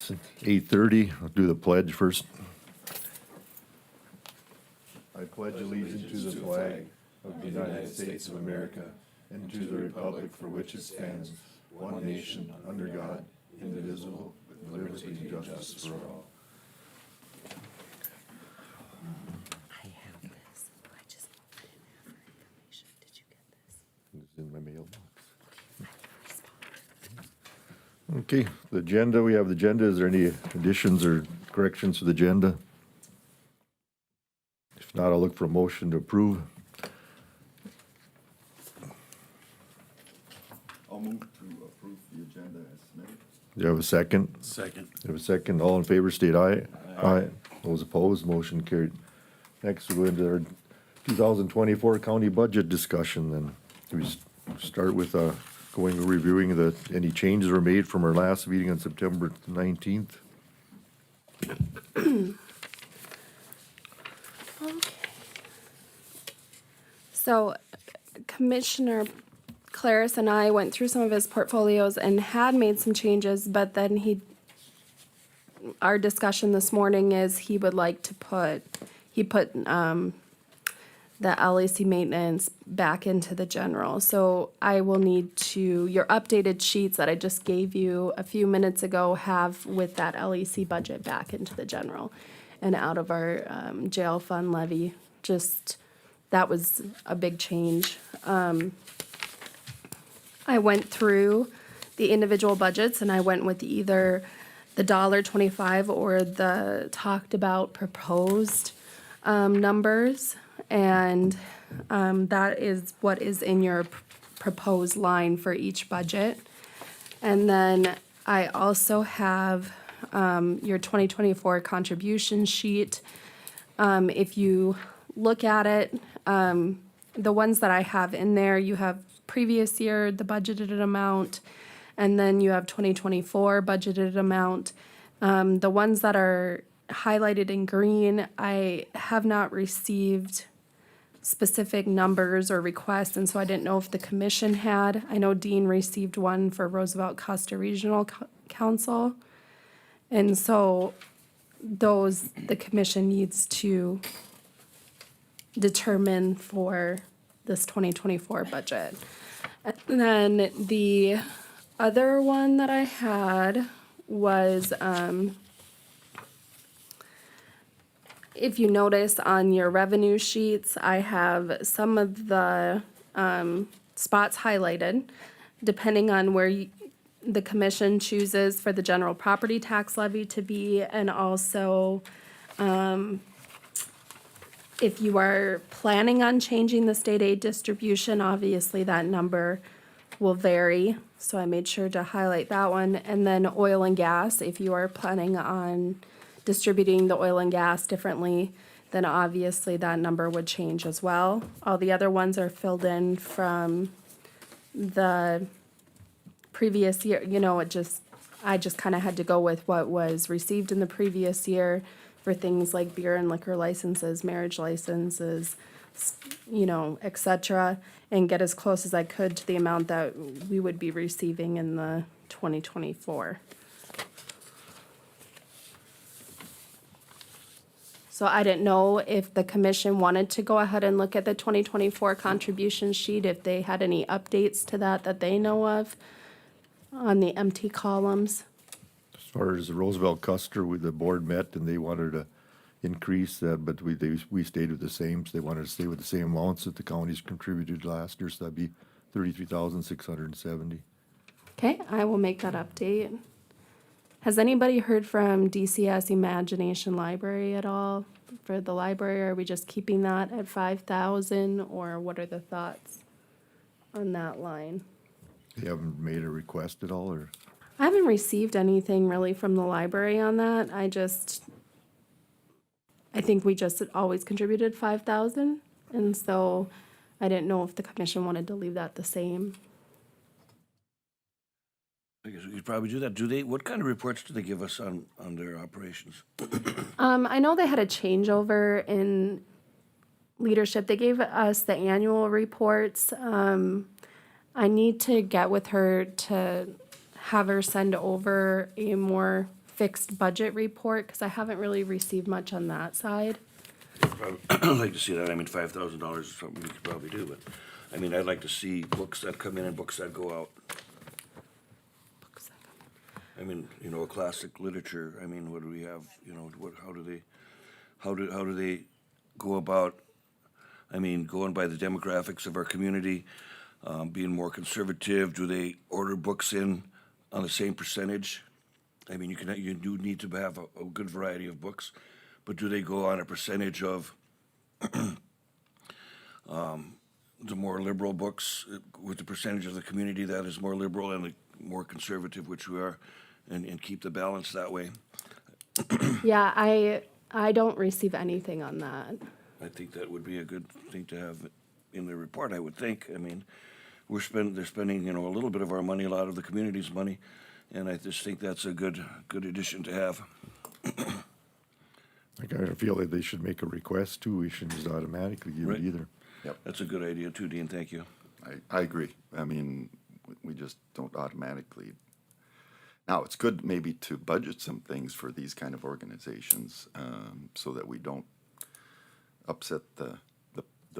It's 8:30. I'll do the pledge first. I pledge allegiance to the flag of the United States of America and to the republic for which it stands, one nation, under God, indivisible, with liberty and justice for all. I have this. I didn't have her information. Did you get this? It's in my mailbox. Okay, I respond. Okay, the agenda, we have the agenda. Is there any additions or corrections to the agenda? If not, I'll look for a motion to approve. I'll move to approve the agenda as submitted. Do you have a second? Second. You have a second. All in favor, state aye. Aye. Those opposed, motion carried. Next, we'll go into our 2024 county budget discussion then. We start with reviewing any changes were made from our last meeting on September 19th. Okay. So Commissioner Claris and I went through some of his portfolios and had made some changes, but then our discussion this morning is he would like to put the LAC maintenance back into the general. So I will need your updated sheets that I just gave you a few minutes ago have with that LAC budget back into the general and out of our jail fund levy. That was a big change. I went through the individual budgets and I went with either the $1.25 or the talked about proposed numbers. And that is what is in your proposed line for each budget. And then I also have your 2024 contribution sheet. If you look at it, the ones that I have in there, you have previous year, the budgeted amount, and then you have 2024 budgeted amount. The ones that are highlighted in green, I have not received specific numbers or requests, and so I didn't know if the commission had. I know Dean received one for Roosevelt Custer Regional Council, and so the commission needs to determine for this 2024 budget. And then the other one that I had was, if you notice on your revenue sheets, I have some of the spots highlighted, depending on where the commission chooses for the general property tax levy to be, and also if you are planning on changing the state aid distribution, obviously that number will vary. So I made sure to highlight that one. And then oil and gas, if you are planning on distributing the oil and gas differently, then obviously that number would change as well. All the other ones are filled in from the previous year. I just kind of had to go with what was received in the previous year for things like beer and liquor licenses, marriage licenses, et cetera, and get as close as I could to the amount that we would be receiving in the 2024. So I didn't know if the commission wanted to go ahead and look at the 2024 contribution sheet, if they had any updates to that they know of on the empty columns. As far as Roosevelt Custer, the board met and they wanted to increase that, but we stayed with the same. So they wanted to stay with the same amounts that the counties contributed last year. So that'd be $33,670. Okay, I will make that update. Has anybody heard from DCS Imagination Library at all for the library? Are we just keeping that at 5,000, or what are the thoughts on that line? They haven't made a request at all, or? I haven't received anything really from the library on that. I think we just always contributed 5,000, and so I didn't know if the commission wanted to leave that the same. I guess we could probably do that. What kind of reports do they give us on their operations? I know they had a changeover in leadership. They gave us the annual reports. I need to get with her to have her send over a more fixed budget report, because I haven't really received much on that side. I'd like to see that. I mean, $5,000 is something we could probably do, but, I mean, I'd like to see books that come in and books that go out. I mean, you know, a classic literature, I mean, what do we have, you know, how do they go about, I mean, going by the demographics of our community, being more conservative? Do they order books in on the same percentage? I mean, you do need to have a good variety of books, but do they go on a percentage of the more liberal books with the percentage of the community that is more liberal and the more conservative, which we are, and keep the balance that way? Yeah, I don't receive anything on that. I think that would be a good thing to have in the report, I would think. I mean, they're spending, you know, a little bit of our money, a lot of the community's money, and I just think that's a good addition to have. I kind of feel that they should make a request too. We shouldn't just automatically give Right. it either. That's a good idea too, Dean, thank you. I agree. I mean, we just don't automatically. Now, it's good maybe to budget some things for these kind of organizations, so that we don't upset the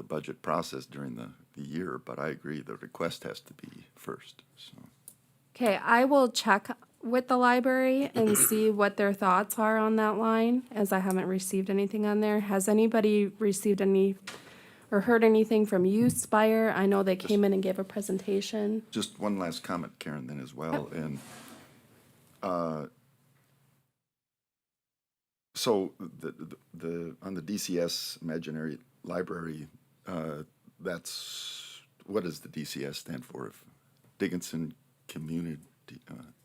budget process during the year, but I agree, the request has to be first, so. Okay, I will check with the library and see what their thoughts are on that line, as I haven't received anything on there. Has anybody received any or heard anything from you, Spire? I know they came in and gave a presentation. Just one last comment, Karen, then as well, and, so the, on the DCS Imaginary Library, that's, what does the DCS stand for? Dickinson Community,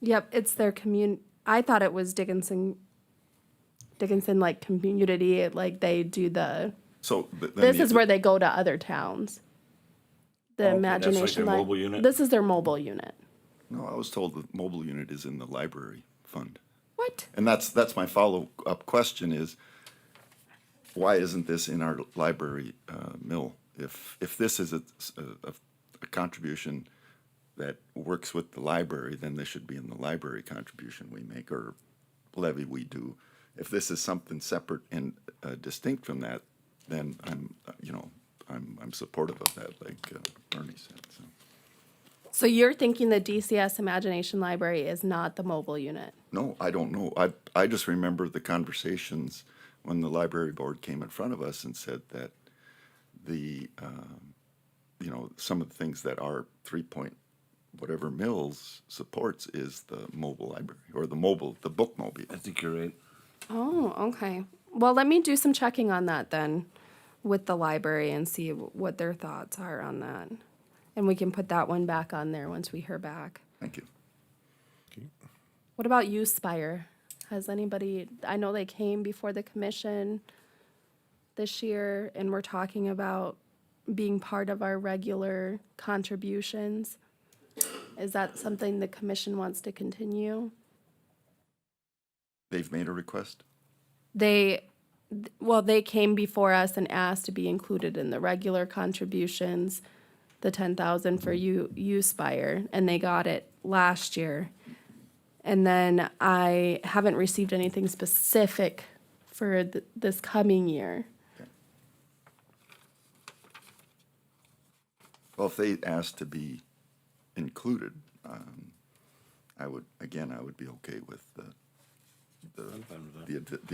Yep, it's their I thought it was Dickinson like community, like they do so. this is where they go to other towns. The Okay, that's like Imagination their mobile unit? This is their mobile unit. No, I was told the mobile unit is in the library fund. What? And that's my follow-up question is, why isn't this in our library mill? If this is a contribution that works with the library, then this should be in the library contribution we make or levy we do. If this is something separate and distinct from that, then I'm supportive of that, like Bernie said, so. So you're thinking the DCS Imagination Library is not the mobile unit? No, I don't know. I just remember the conversations when the library board came in front of us and said that the, some of the things that our 3-point whatever mills supports is the mobile library, or the bookmobile. I think you're right. Oh, okay. Well, let me do some checking on that then with the library and see what their thoughts are on that. And we can put that one back on there once we hear back. Thank you. What about you, Spire? Has anybody, I know they came before the commission this year and we're talking about being part of our regular contributions. Is that something the commission wants to continue? They've made a request? They came before us and asked to be included in the regular contributions, the 10,000 for you Spire, and they got it last year. And then I haven't received anything specific for this coming year. Well, if they asked to be included, I would be okay with the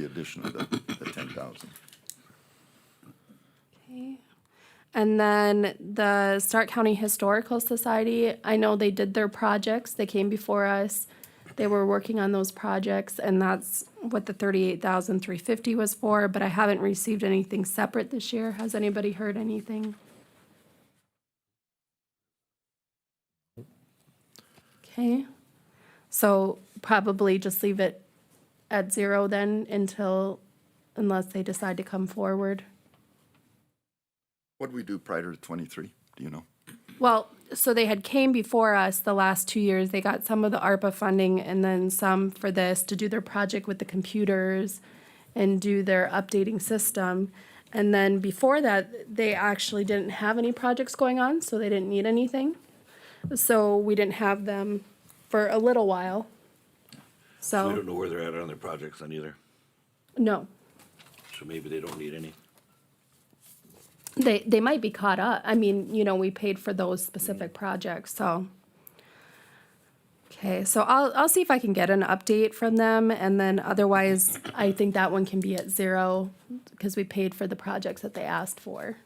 addition of the 10,000. Okay. And then the Stark County Historical Society, I know they did their projects. They came before us. They were working on those projects, and that's what the $38,350 was for, but I haven't received anything separate this year. Has anybody heard anything? Okay, so probably just leave it at 0 then unless they decide to come forward. What did we do prior to 23? Do you know? Well, so they had came before us the last 2 years. They got some of the ARPA funding and then some for this to do their project with the computers and do their updating system. And then before that, they actually didn't have any projects going on, so they didn't need anything. So we didn't have them for a little while. So we So, don't know where they're at on their projects then either, no, so maybe they don't need any. they might be caught up. I mean, we paid for those specific projects, so. Okay, so I'll see if I can get an update from them, and then otherwise, I think that one can be at 0, because we paid for the projects that they asked for.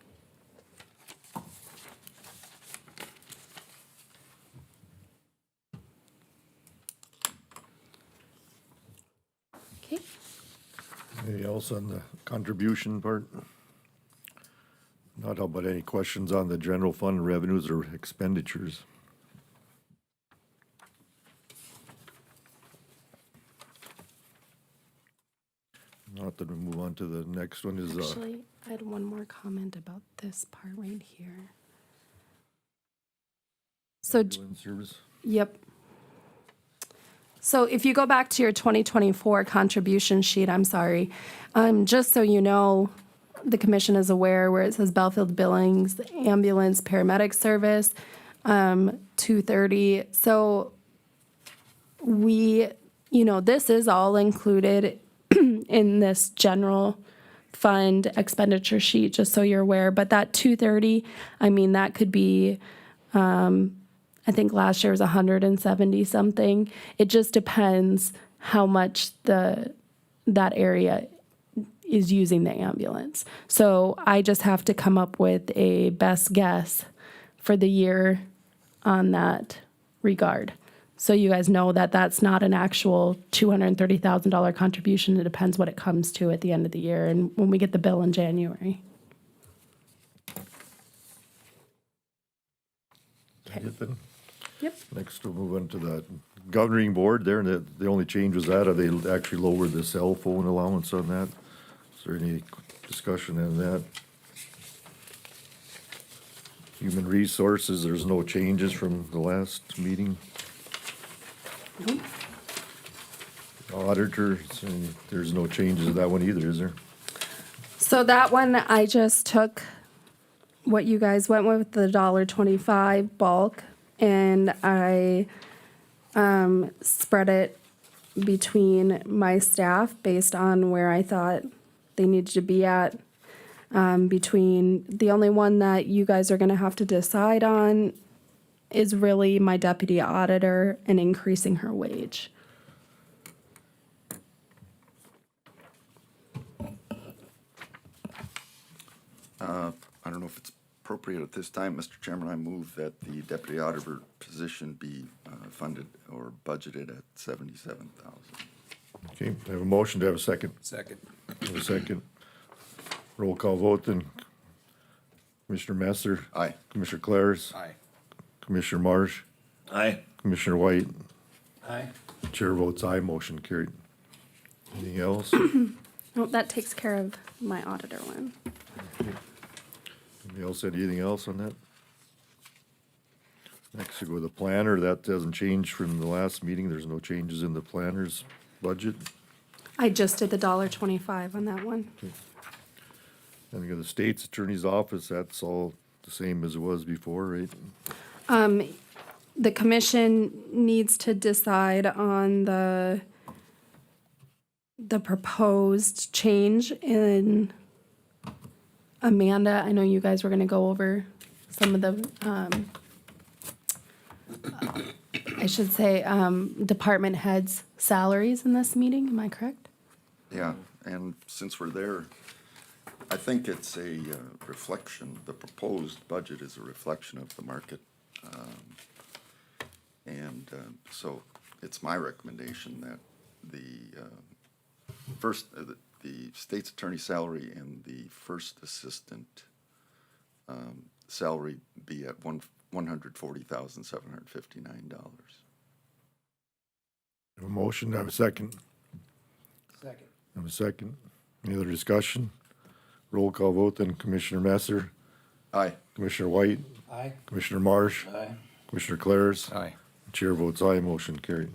Okay, Anything else on the contribution part? Not about any questions on the general fund revenues or expenditures? Not that we move on to the next one is, actually, I had one more comment about this part right here. So, ambulance service. yep. So if you go back to your 2024 contribution sheet, I'm sorry, just so you know, the commission is aware where it says Belfield Billings, ambulance paramedic service, 230. So we, this is all included in this general fund expenditure sheet, just so you're aware. But that 230, I mean, that could be, I think last year was 170 something. It just depends how much that area is using the ambulance. So I just have to come up with a best guess for the year on that regard. So you guys know that that's not an actual $230,000 contribution. It depends what it comes to at the end of the year and when we get the bill in January. Ethan? Yep. Next, we'll move on to the governing board there, and the only change was that, they actually lowered the cell phone allowance on that. Is there any discussion on that? Human resources, there's no changes from the last meeting. Auditor, there's no changes to that one either, is there? So that one, I just took what you guys went with, the $1.25 bulk, and I spread it between my staff based on where I thought they needed to be at. Between the only one that you guys are gonna have to decide on is really my deputy auditor and increasing her wage. I don't know if it's appropriate at this time, Mr. Chairman, I move that the deputy auditor position be funded or budgeted at $77,000. Okay, I have a motion to have a second. Second. Have a second. Roll call vote then. Commissioner Messer. Aye. Commissioner Claris. Aye. Commissioner Marsh. Aye. Commissioner White. Aye. Chair votes aye, motion carried. Anything else? Oh, that takes care of my auditor one. Anybody else, anything else on that? Next, we go to the planner. That hasn't changed from the last meeting. There's no changes in the planner's budget. I just did the $1.25 on that one. And we got the state's attorney's office. That's all the same as it was before, right? The commission needs to decide on the proposed change in Amanda. I know you guys were gonna go over some of the, I should say, department heads' salaries in this meeting. Am I correct? Yeah, and since we're there, I think it's a reflection, the proposed budget is a reflection of the market. And so it's my recommendation that the the state's attorney salary and the first assistant salary be at $140,759. Have a motion, have a second. Second. Have a second. Any other discussion? Roll call vote then. Commissioner Messer, Aye. Commissioner White, Aye. Commissioner Marsh, Aye. Commissioner Claris. Aye. Chair votes aye, motion carried.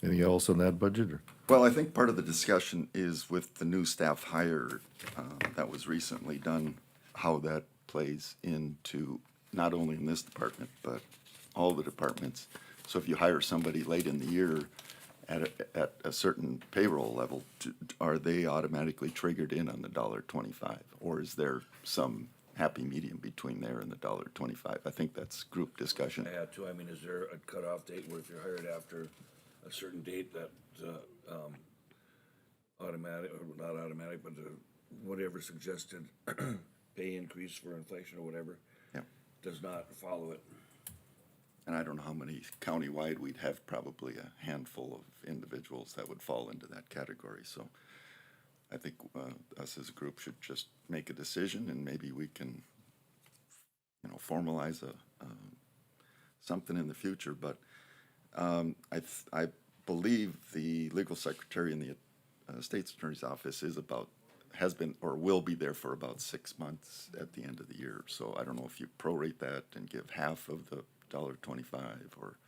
Anything else on that budget? Or? Well, I think part of the discussion is with the new staff hire that was recently done, how that plays into not only in this department, but all the departments. So if you hire somebody late in the year at a certain payroll level, are they automatically triggered in on the $1.25? Or is there some happy medium between there and the $1.25? I think that's group discussion. I had to, I mean, is there a cutoff date where if you're hired after a certain date that, automatic, or not automatic, but whatever suggested pay increase for inflation or whatever, Yeah. does not follow it? And I don't know how many countywide, we'd have probably a handful of individuals that would fall into that category. So I think us as a group should just make a decision, and maybe we can, formalize something in the future. But I believe the legal secretary in the state's attorney's office has been or will be there for about 6 months at the end of the year. So I don't know if you prorate that and give half of the $1.25, or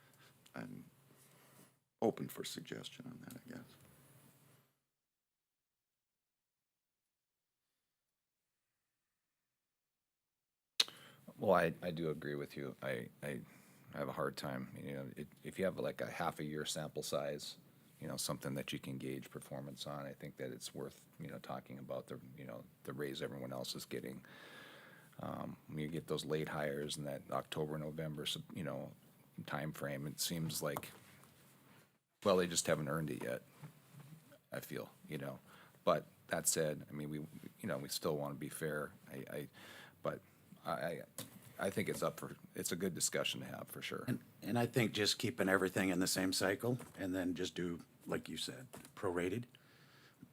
I'm open for suggestion on that, I guess. Well, I do agree with you. I have a hard time, if you have like a half a year sample size, something that you can gauge performance on, I think that it's worth, talking about the raise everyone else is getting. When you get those late hires in that October, November, time frame, it seems like, well, they just haven't earned it yet, I feel, But that said, I mean, we still want to be fair. But I think it's a good discussion to have, for sure. And I think just keeping everything in the same cycle and then just do, like you said, prorated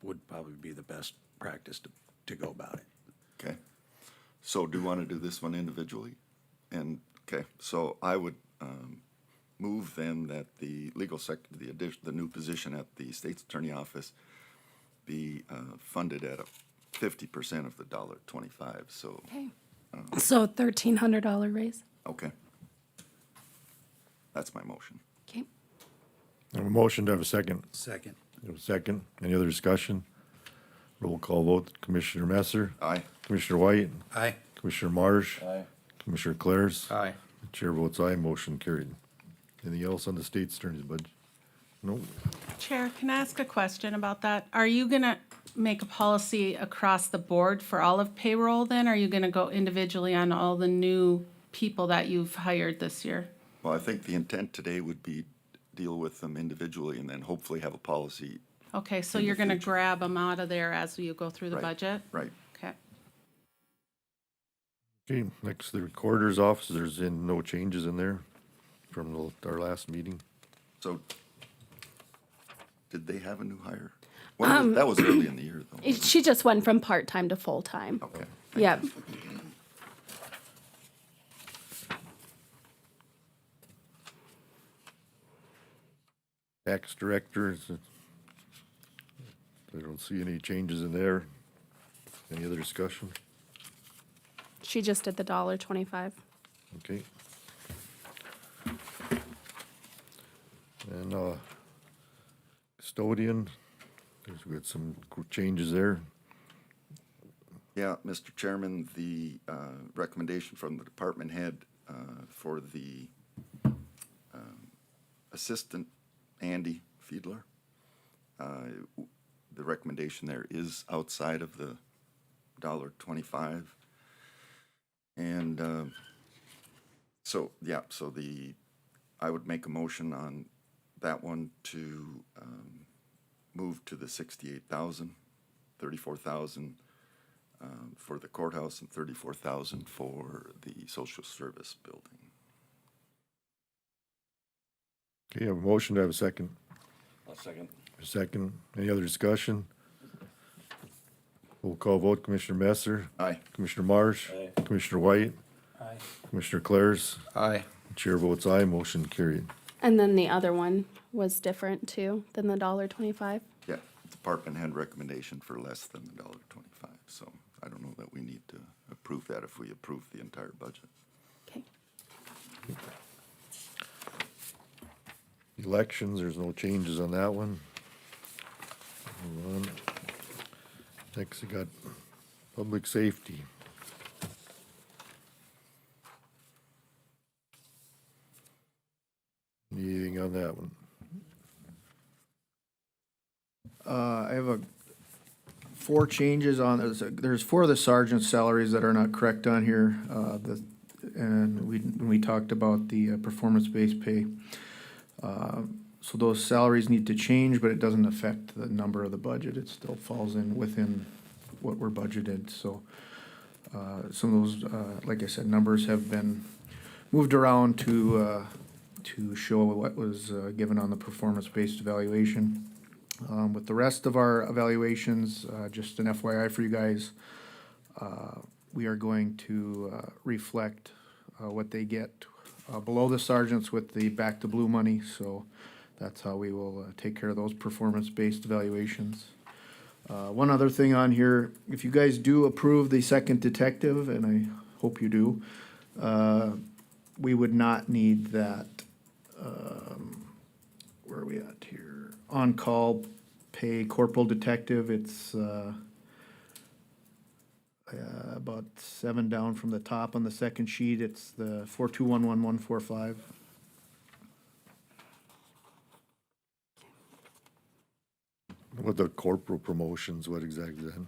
would probably be the best practice to go about it. Okay. So do you want to do this one individually? And, okay, so I would move then that the legal the new position at the state's attorney office be funded at 50% of the $1.25, so, Okay. So $1,300 raise. okay. That's my motion. Okay. I have a motion to have a second. Second. We have a second. Any other discussion? Roll call vote. Commissioner Messer. Aye. Commissioner White. Aye. Commissioner Marsh. Aye. Commissioner Claris. Aye. Chair votes aye, motion carried. Anything else on the state's attorney's budget? No? Chair, can I ask a question about that? Are you gonna make a policy across the board for all of payroll then? Or are you gonna go individually on all the new people that you've hired this year? Well, I think the intent today would be deal with them individually and then hopefully have a policy. Okay, so In the you're gonna future. grab them out of there as you go through the Right, budget? Right. Okay. Okay, next, the recorder's office, there's no changes in there from our last meeting. So, did they have a new hire? That was early in the year, though. She just went from part-time to full-time. Okay. Yep. Tax director, I don't see any changes in there. Any other discussion? She just did the $1.25. Okay. And, custodian, we got some changes there. Yeah, Mr. Chairman, the recommendation from the department head for the assistant, Andy Fiedler, the recommendation there is outside of the $1.25. And so I would make a motion on that one to move to the 68,000, 34,000 for the courthouse and 34,000 for the social service building. Okay, I have a motion to have a second. I'll second. Second, any other discussion? Roll call vote, Commissioner Messer. Aye. Commissioner Marsh. Aye. Commissioner White. Aye. Commissioner Claris. Aye. Chair votes aye, motion carried. And then the other one was different too, than the $1.25. Yeah, department head recommendation for less than the $1.25. So I don't know that we need to approve that if we approve the entire budget. Okay. Elections, there's no changes on that one. Move on. Next, we got public safety. Anything on that one? four changes on, there's four of the sergeant's salaries that are not correct on here. And when we talked about the performance-based pay. So those salaries need to change, but it doesn't affect the number of the budget. It still falls within what we're budgeted, so. Some of those, like I said, numbers have been moved around to show what was given on the performance-based evaluation. With the rest of our evaluations, just an FYI for you guys, we are going to reflect what they get below the sergeants with the back to blue money, so that's how we will take care of those performance-based evaluations. One other thing on here, if you guys do approve the second detective, and I hope you do, we would not need that, where are we at here? On-call pay corporal detective, it's, about 7 down from the top on the second sheet, it's the 4211145. With the corporal promotions, what exactly then?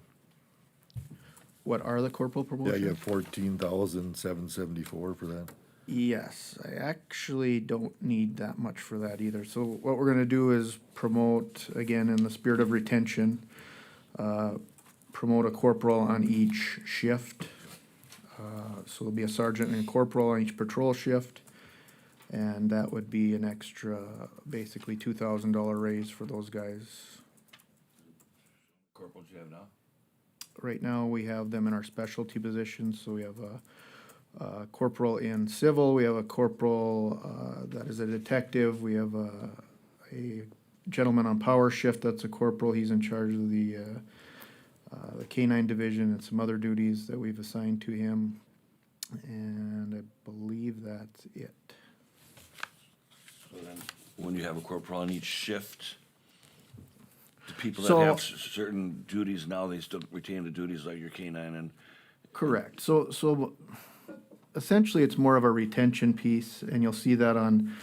What are the corporal Yeah, promotions? you have 14,774 for that. Yes, I actually don't need that much for that either. So what we're gonna do is promote, again, in the spirit of retention, promote a corporal on each shift. So there'll be a sergeant and a corporal on each patrol shift. And that would be an extra, basically $2,000 raise for those guys. Corporals you have now? Right now, we have them in our specialty positions, so we have a corporal in civil, we have a corporal that is a detective, we have a gentleman on power shift that's a corporal, he's in charge of the K-9 division and some other duties that we've assigned to him, and I believe that's it. So then, when you have a corporal on each shift, the people that So- have certain duties now, they still retain the duties like your K-9 and, Correct. So essentially, it's more of a retention piece, and you'll see that on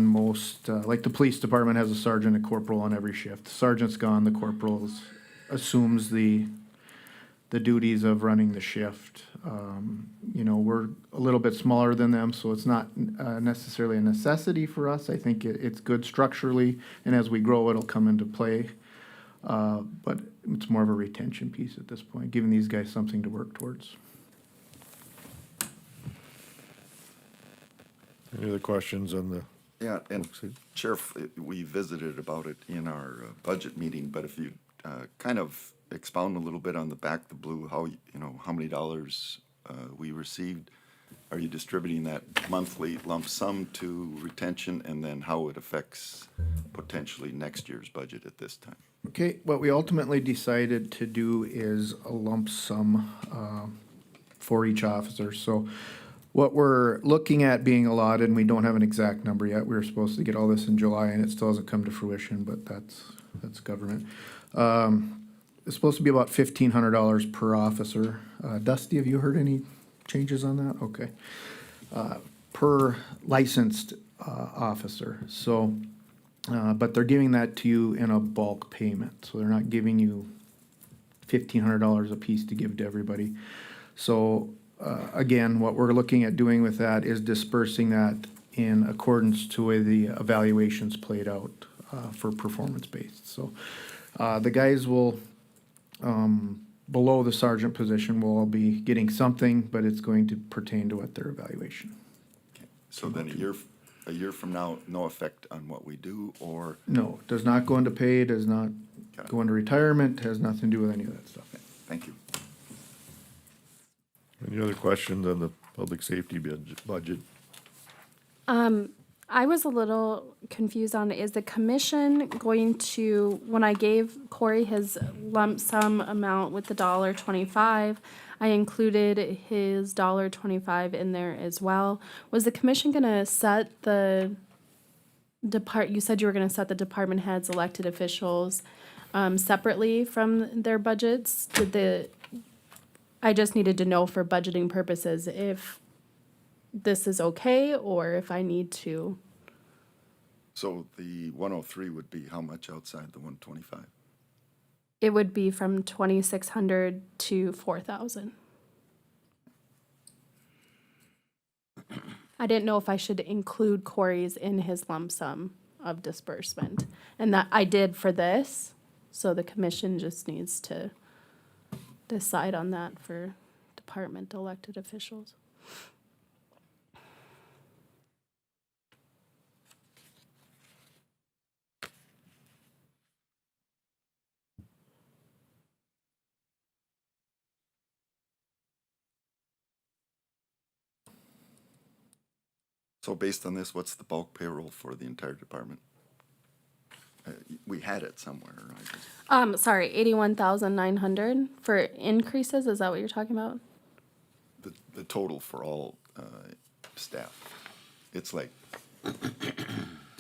most, like the police department has a sergeant and corporal on every shift. Sergeant's gone, the corporal assumes the duties of running the shift. You know, we're a little bit smaller than them, so it's not necessarily a necessity for us. I think it's good structurally, and as we grow, it'll come into play. But it's more of a retention piece at this point, giving these guys something to work towards. Any other questions on the, Yeah, and Sheriff, we visited about it in our budget meeting, but if you kind of expound a little bit on the back the blue, how, you know, how many dollars we received, are you distributing that monthly lump sum to retention, and then how it affects potentially next year's budget at this time? Okay, what we ultimately decided to do is a lump sum for each officer. So what we're looking at being allotted, and we don't have an exact number yet, we were supposed to get all this in July, and it still hasn't come to fruition, but that's government. It's supposed to be about $1,500 per officer. Dusty, have you heard any changes on that? Okay. Per licensed officer, so, but they're giving that to you in a bulk payment, so they're not giving you $1,500 a piece to give to everybody. So, again, what we're looking at doing with that is dispersing that in accordance to the way the evaluations played out for performance-based. So, the guys will, below the sergeant position will all be getting something, but it's going to pertain to what their evaluation. So then a year from now, no effect on what we do, or? No, does not go into pay, does not Got it. go into retirement, has nothing to do with any of that stuff. Thank you. any other questions on the public safety budget? I was a little confused on, is the commission going to, when I gave Corey his lump sum amount with the $1.25, I included his $1.25 in there as well. Was the commission gonna set you said you were gonna set the department heads, elected officials, separately from their budgets? I just needed to know for budgeting purposes if this is okay, or if I need to. So the 103 would be how much outside the 125? It would be from 2,600 to 4,000. I didn't know if I should include Corey's in his lump sum of disbursement. And that I did for this, so the commission just needs to decide on that for department elected officials. So based on this, what's the bulk payroll for the entire department? We had it somewhere, I just, Sorry, 81,900 for increases, is that what you're talking about? the total for all, staff. It's like,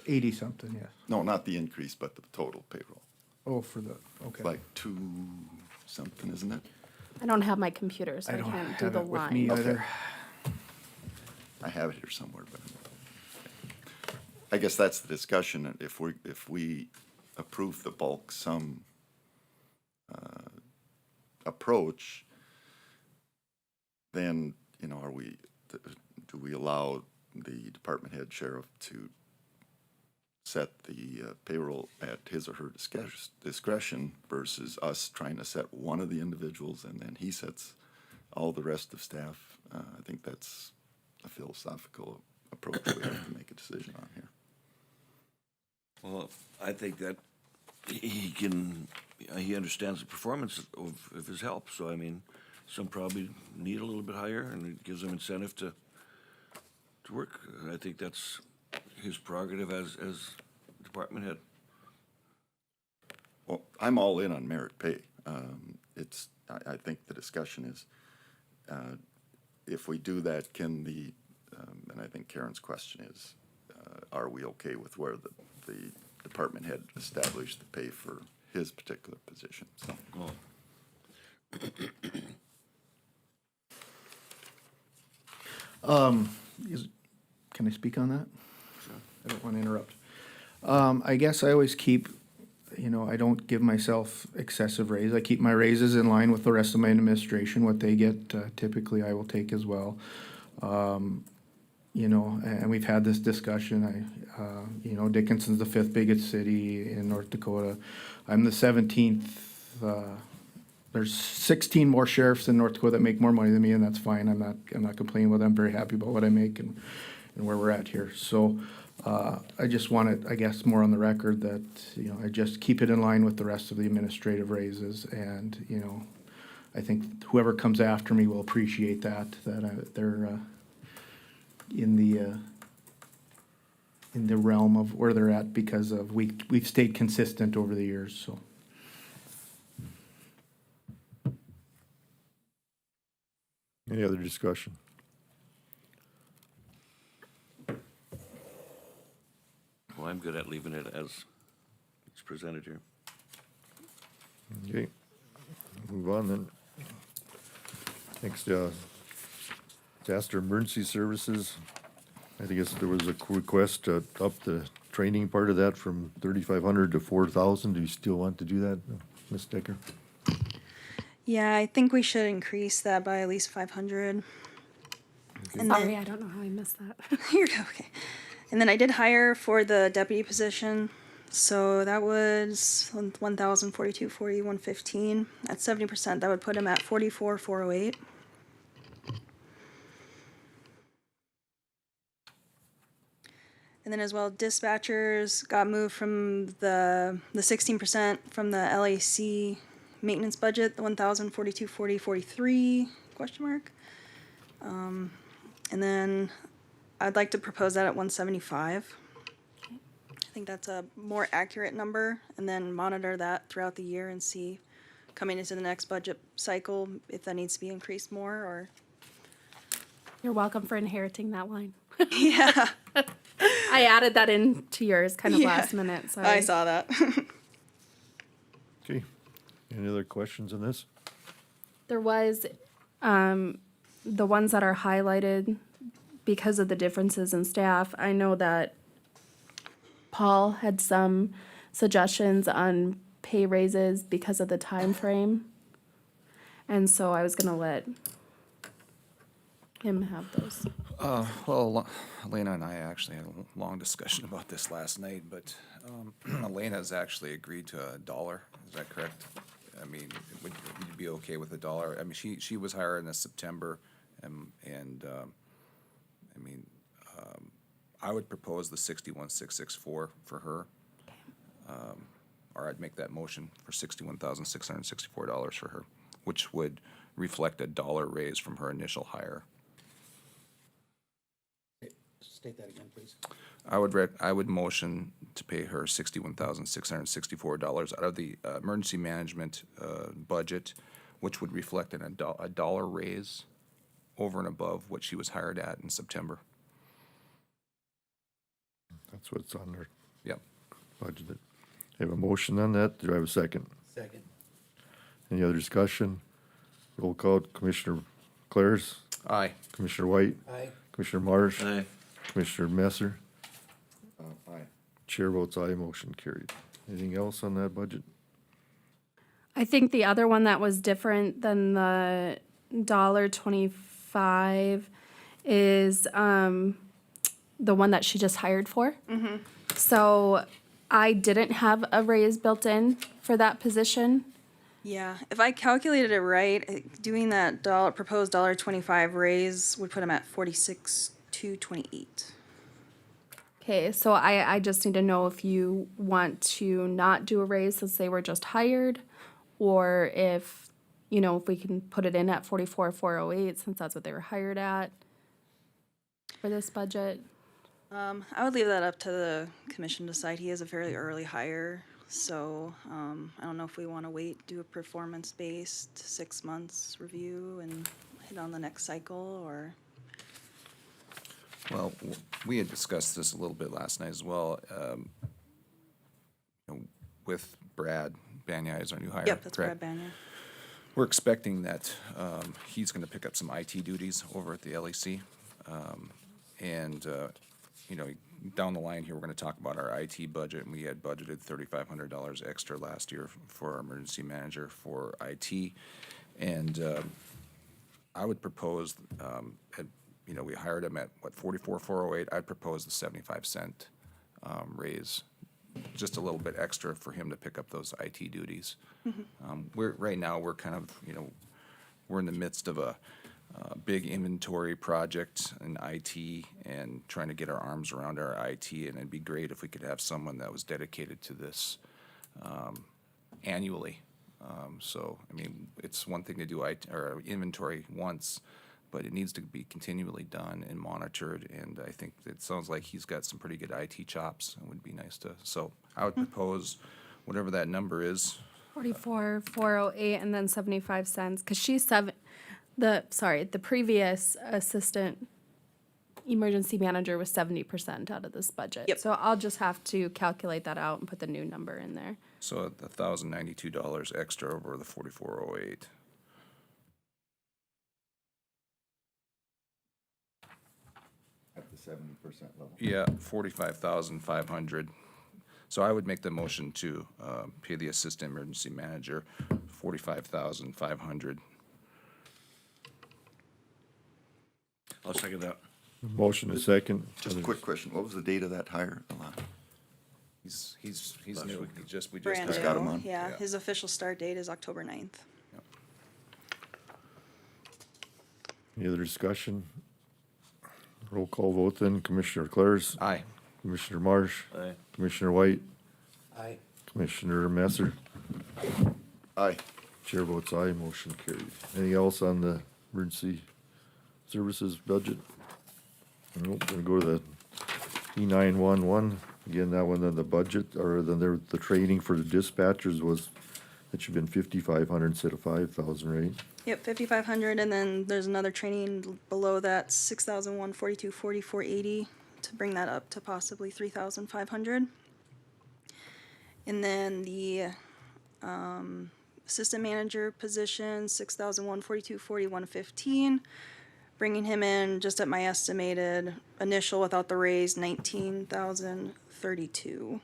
80-something, yes. no, not the increase, but the total payroll. Oh, for the, okay. Like 2 something, isn't it? I don't have my computer, so I don't can't do have the it with me line. either. I have it here somewhere, but I guess that's the discussion. If we approve the bulk sum approach, then, you know, do we allow the department head sheriff to set the payroll at his or her discretion versus us trying to set one of the individuals and then he sets all the rest of staff? I think that's a philosophical approach we have to make a decision on here. Well, I think that he understands the performance of his help, so I mean, some probably need a little bit higher, and it gives them incentive to work. I think that's his prerogative as department head. Well, I'm all in on merit pay. I think the discussion is, if we do that, can and I think Karen's question is, are we okay with where the department head established the pay for his particular position? So, Oh, Can I speak on that? I don't want to interrupt. I guess I always keep, I don't give myself excessive raise. I keep my raises in line with the rest of my administration. What they get, typically I will take as well. And we've had this discussion. Dickinson's the 5th biggest city in North Dakota. I'm the 17th. There's 16 more sheriffs in North Dakota that make more money than me, and that's fine. I'm not complaining about it. I'm very happy about what I make and where we're at here. So I just want it, I guess, more on the record that, I just keep it in line with the rest of the administrative raises. And, I think whoever comes after me will appreciate that they're in the realm of where they're at because of we've stayed consistent over the years, so. Any other discussion? well, I'm good at leaving it as it's presented here. Okay, move on then. Next, disaster emergency services. I guess there was a request to up the training part of that from 3,500 to 4,000. Do you still want to do that, Ms. Decker? Yeah, I think we should increase that by at least 500. And Sorry, then, I don't know how I missed that. you're okay. And then I did hire for the deputy position, so that was 1,042.40, 115. At 70%, that would put him at 44,408. And then as well, dispatchers got moved from the 16% from the LAC maintenance budget, the 1,042.40, 43 question mark. And then I'd like to propose that at 175. I think that's a more accurate number, and then monitor that throughout the year and see coming into the next budget cycle if that needs to be increased more or. You're welcome for inheriting that line. Yeah, I added that into yours kind of Yeah. last minute, sorry. I saw that. Okay, any other questions on this? There was, the ones that are highlighted because of the differences in staff. I know that Paul had some suggestions on pay raises because of the time frame. And so I was gonna let him have those. Well, Elena and I actually had a long discussion about this last night, but Elena's actually agreed to $1. Is that correct? I mean, would you be okay with $1? I mean, she was hired in September, and I mean, I would propose the 61,664 for her. Or I'd make that motion for $61,664 for her, which would reflect $1 raise from her initial hire. State that again, please. I would motion to pay her $61,664 out of the emergency management budget, which would reflect a $1 raise over and above what she was hired at in September. That's what's on their Yep. budget. I have a motion on that. Do I have a second? Second. Any other discussion? Roll call, Commissioner Clares, Aye. Commissioner White, Aye. Commissioner Marsh, Aye. Commissioner Messer. Aye. Chair votes aye, motion carried. Anything else on that budget? I think the other one that was different than the $1.25 is the one that she just hired for. So I didn't have a raise built in for that position. Yeah, if I calculated it right, doing that proposed $1.25 raise would put him at 46,228. Okay, so I just need to know if you want to not do a raise since they were just hired, or if, you know, if we can put it in at 44,408 since that's what they were hired at for this budget. I would leave that up to the commission to decide. He is a fairly early hire, so I don't know if we want to wait, do a performance-based 6 months review and hit on the next cycle, or. Well, we had discussed this a little bit last night as well. You know, with Brad Banya as our new hire. Yep, that's correct? Brad Banya. We're expecting that he's going to pick up some IT duties over at the LEC. You know, down the line here, we're going to talk about our IT budget, and we had budgeted $3,500 extra last year for our emergency manager for IT. And I would propose, you know, we hired him at, what, 44,408. I'd propose the 75-cent raise, just a little bit extra for him to pick up those IT duties. Right now, we're kind of, you know, we're in the midst of a big inventory project in IT and trying to get our arms around our IT, and it'd be great if we could have someone that was dedicated to this annually. So, I mean, it's one thing to do inventory once, but it needs to be continually done and monitored, and I think it sounds like he's got some pretty good IT chops. It would be nice to, so I would propose whatever that number is. 44,408 and then 75 cents, because she's the previous assistant emergency manager was 70% out of this budget. Yep. So I'll just have to calculate that out and put the new number in there. So $1,092 extra over the 4408. At the 70% level. Yeah, 45,500. So I would make the motion to pay the assistant emergency manager 45,500. I'll second that. Motion is second. Just a quick question. What was the date of that hire, Alana? He's Last new. week. We just Brand Just got him new, on? yeah. Yeah. His official start date is October 9th. Any other discussion? Roll call vote then. Commissioner Clares, Aye. Commissioner Marsh, Aye. Commissioner White, Aye. Commissioner Messer. Aye. Chair votes aye, motion carried. Anything else on the emergency services budget? Nope, gonna go to the E911. Again, that one, then the budget, or then the training for the dispatchers was, that should have been 5,500 instead of 5,000, right? Yep, 5,500, and then there's another training below that, 6,142, 4480, to bring that up to possibly 3,500. And then the assistant manager position, 6,142, 4115, bringing him in just at my estimated initial without the raise, 19,032.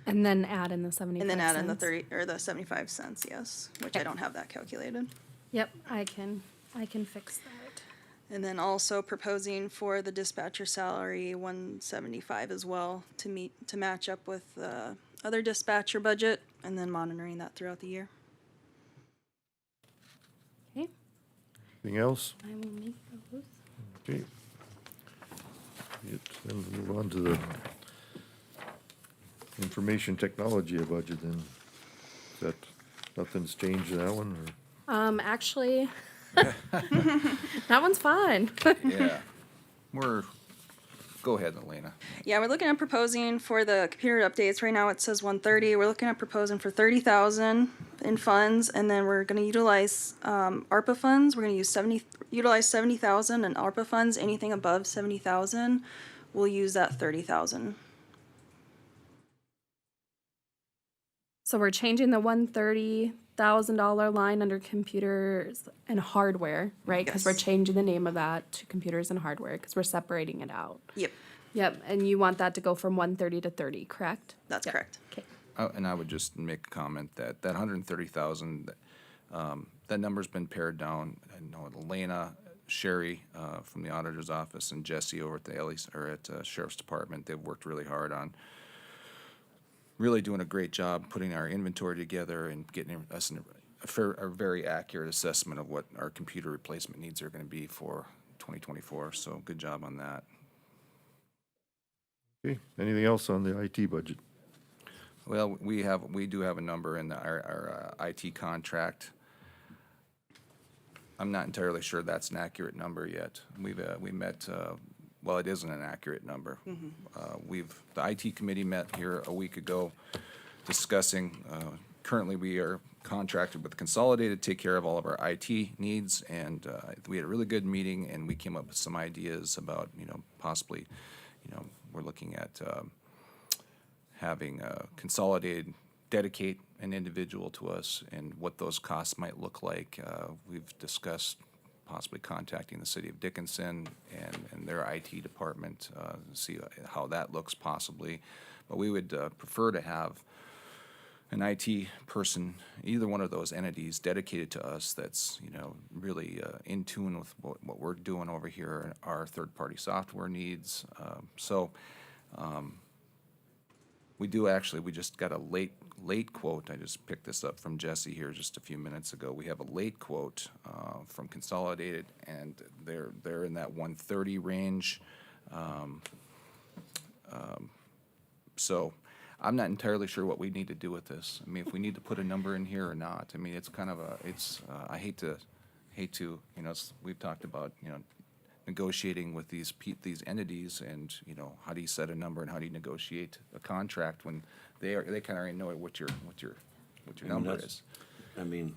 And then add in the 75 And then add in the cents. 30, or the 75 cents, yes, which I don't have that calculated. Yep, I can fix that. And then also proposing for the dispatcher salary 175 as well to match up with the other dispatcher budget, and then monitoring that throughout the year. Okay, Anything else? I will make those. Okay. Then we'll move on to the information technology budget then. Is that, nothing's changed in that one, or? Actually, that one's fine. Yeah. Go ahead, Elena. Yeah, we're looking at proposing for the computer updates. Right now it says 130. We're looking at proposing for 30,000 in funds, and then we're gonna utilize, ARPA funds. We're gonna utilize 70,000 in ARPA funds. Anything above 70,000, we'll use that 30,000. So we're changing the $130,000 line under computers and hardware, right? Because we're Yes. changing the name of that to computers and hardware, because we're separating it out. Yep, Yep, and you want that to go from 130 to 30, correct? that's Yep. correct. Okay. And I would just make a comment that 130,000, that number's been pared down. I know Elena, Sherry, from the auditor's office, and Jesse over at the Sheriff's Department, they've worked really hard on really doing a great job putting our inventory together and getting us a very accurate assessment of what our computer replacement needs are gonna be for 2024, so good job on that. Okay, anything else on the IT budget? Well, we do have a number in our IT contract. I'm not entirely sure that's an accurate number yet. We met, well, it isn't an accurate number. The IT committee met here a week ago discussing, currently we are contracted with Consolidated to take care of all of our IT needs, and we had a really good meeting, and we came up with some ideas about, possibly, we're looking at having Consolidated dedicate an individual to us and what those costs might look like. We've discussed possibly contacting the city of Dickinson and their IT department, see how that looks possibly. But we would prefer to have an IT person, either one of those entities dedicated to us that's, really in tune with what we're doing over here, our third-party software needs. We just got a late quote. I just picked this up from Jesse here just a few minutes ago. We have a late quote from Consolidated, and they're in that 130 range. So I'm not entirely sure what we need to do with this. I mean, if we need to put a number in here or not. I mean, it's kind of I hate to, we've talked about, negotiating with these entities, and how do you set a number and how do you negotiate a contract when they kind of already know what your number that's- is. I mean,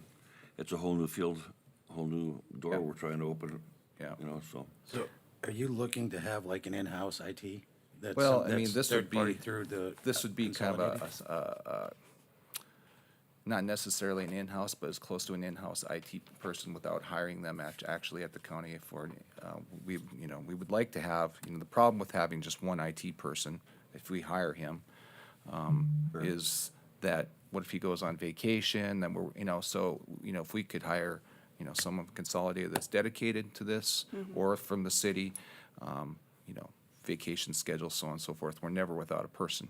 it's a whole new field, whole new door Yeah. we're trying to open, Yeah. so. So are you looking to have like an in-house IT? That's Well, I that's mean, this would third party be- through the This would be kind of Consolidated? not necessarily an in-house, but as close to an in-house IT person without hiring them actually at the county for, we would like to have, the problem with having just one IT person, if we hire him, is that, what if he goes on vacation, then if we could hire, someone Consolidated that's dedicated to this, or from the city, vacation schedule, so on and so forth, we're never without a person.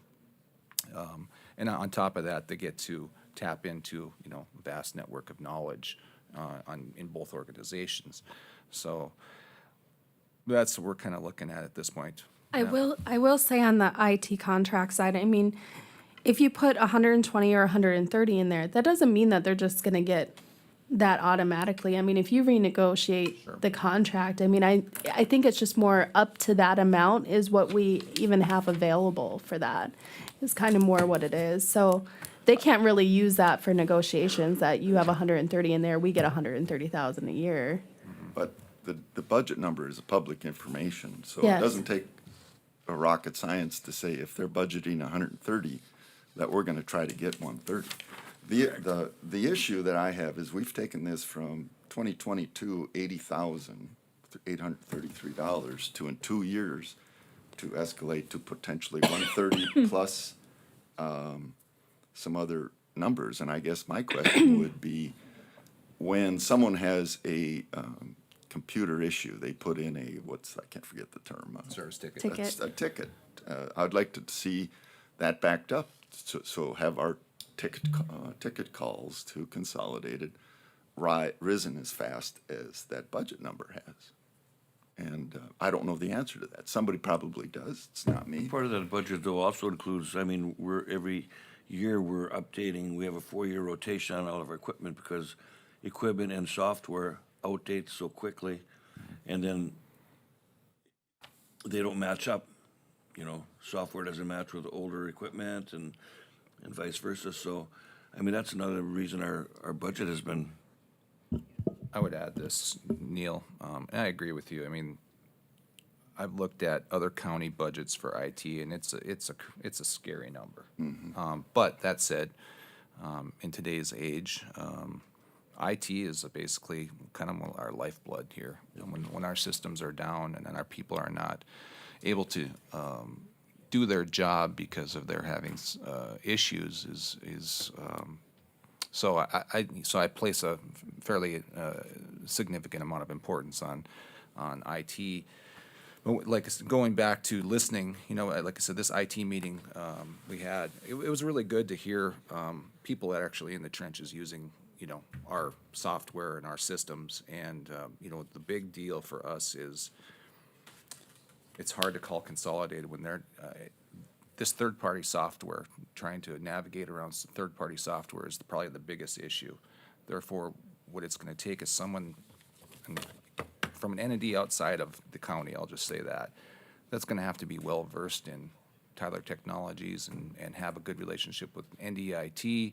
And on top of that, they get to tap into, a vast network of knowledge in both organizations. So that's what we're kind of looking at this point. I will say on the IT contract side, I mean, if you put 120 or 130 in there, that doesn't mean that they're just gonna get that automatically. I mean, if you renegotiate the contract, I mean, I think it's just more up to that amount is what we even have available for that, is kind of more what it is. So they can't really use that for negotiations, that you have 130 in there, we get 130,000 a year. But the budget number is public information, so it Yes. doesn't take a rocket science to say if they're budgeting 130, that we're gonna try to get 130. The issue that I have is we've taken this from 2022, $80,833 to in 2 years to escalate to potentially 130 plus some other numbers. And I guess my question would be, when someone has a computer issue, they put in I can't forget the term. Service ticket. Ticket. A ticket. I'd like to see that backed up, so have our ticket calls to Consolidated risen as fast as that budget number has. And I don't know the answer to that. Somebody probably does. It's not me. Part of that budget though also includes, I mean, every year we're updating, we have a 4-year rotation on all of our equipment because equipment and software outdates so quickly, and then they don't match up. You know, software doesn't match with older equipment and vice versa. So, I mean, that's another reason our budget has been. I would add this, Neil, and I agree with you. I mean, I've looked at other county budgets for IT, and it's a scary number. But that said, in today's age, IT is basically kind of our lifeblood here. And when our systems are down and then our people are not able to do their job because of their having issues, so I place a fairly significant amount of importance on IT. But like I said, going back to listening, you know, like I said, this IT meeting we had, it was really good to hear people that are actually in the trenches using, you know, our software and our systems. And you know, the big deal for us is it's hard to call Consolidated when they're this third-party software, trying to navigate around third-party software is probably the biggest issue. Therefore, what it's going to take is someone from an entity outside of the county, I'll just say that's going to have to be well-versed in Tyler Technologies and have a good relationship with NDIT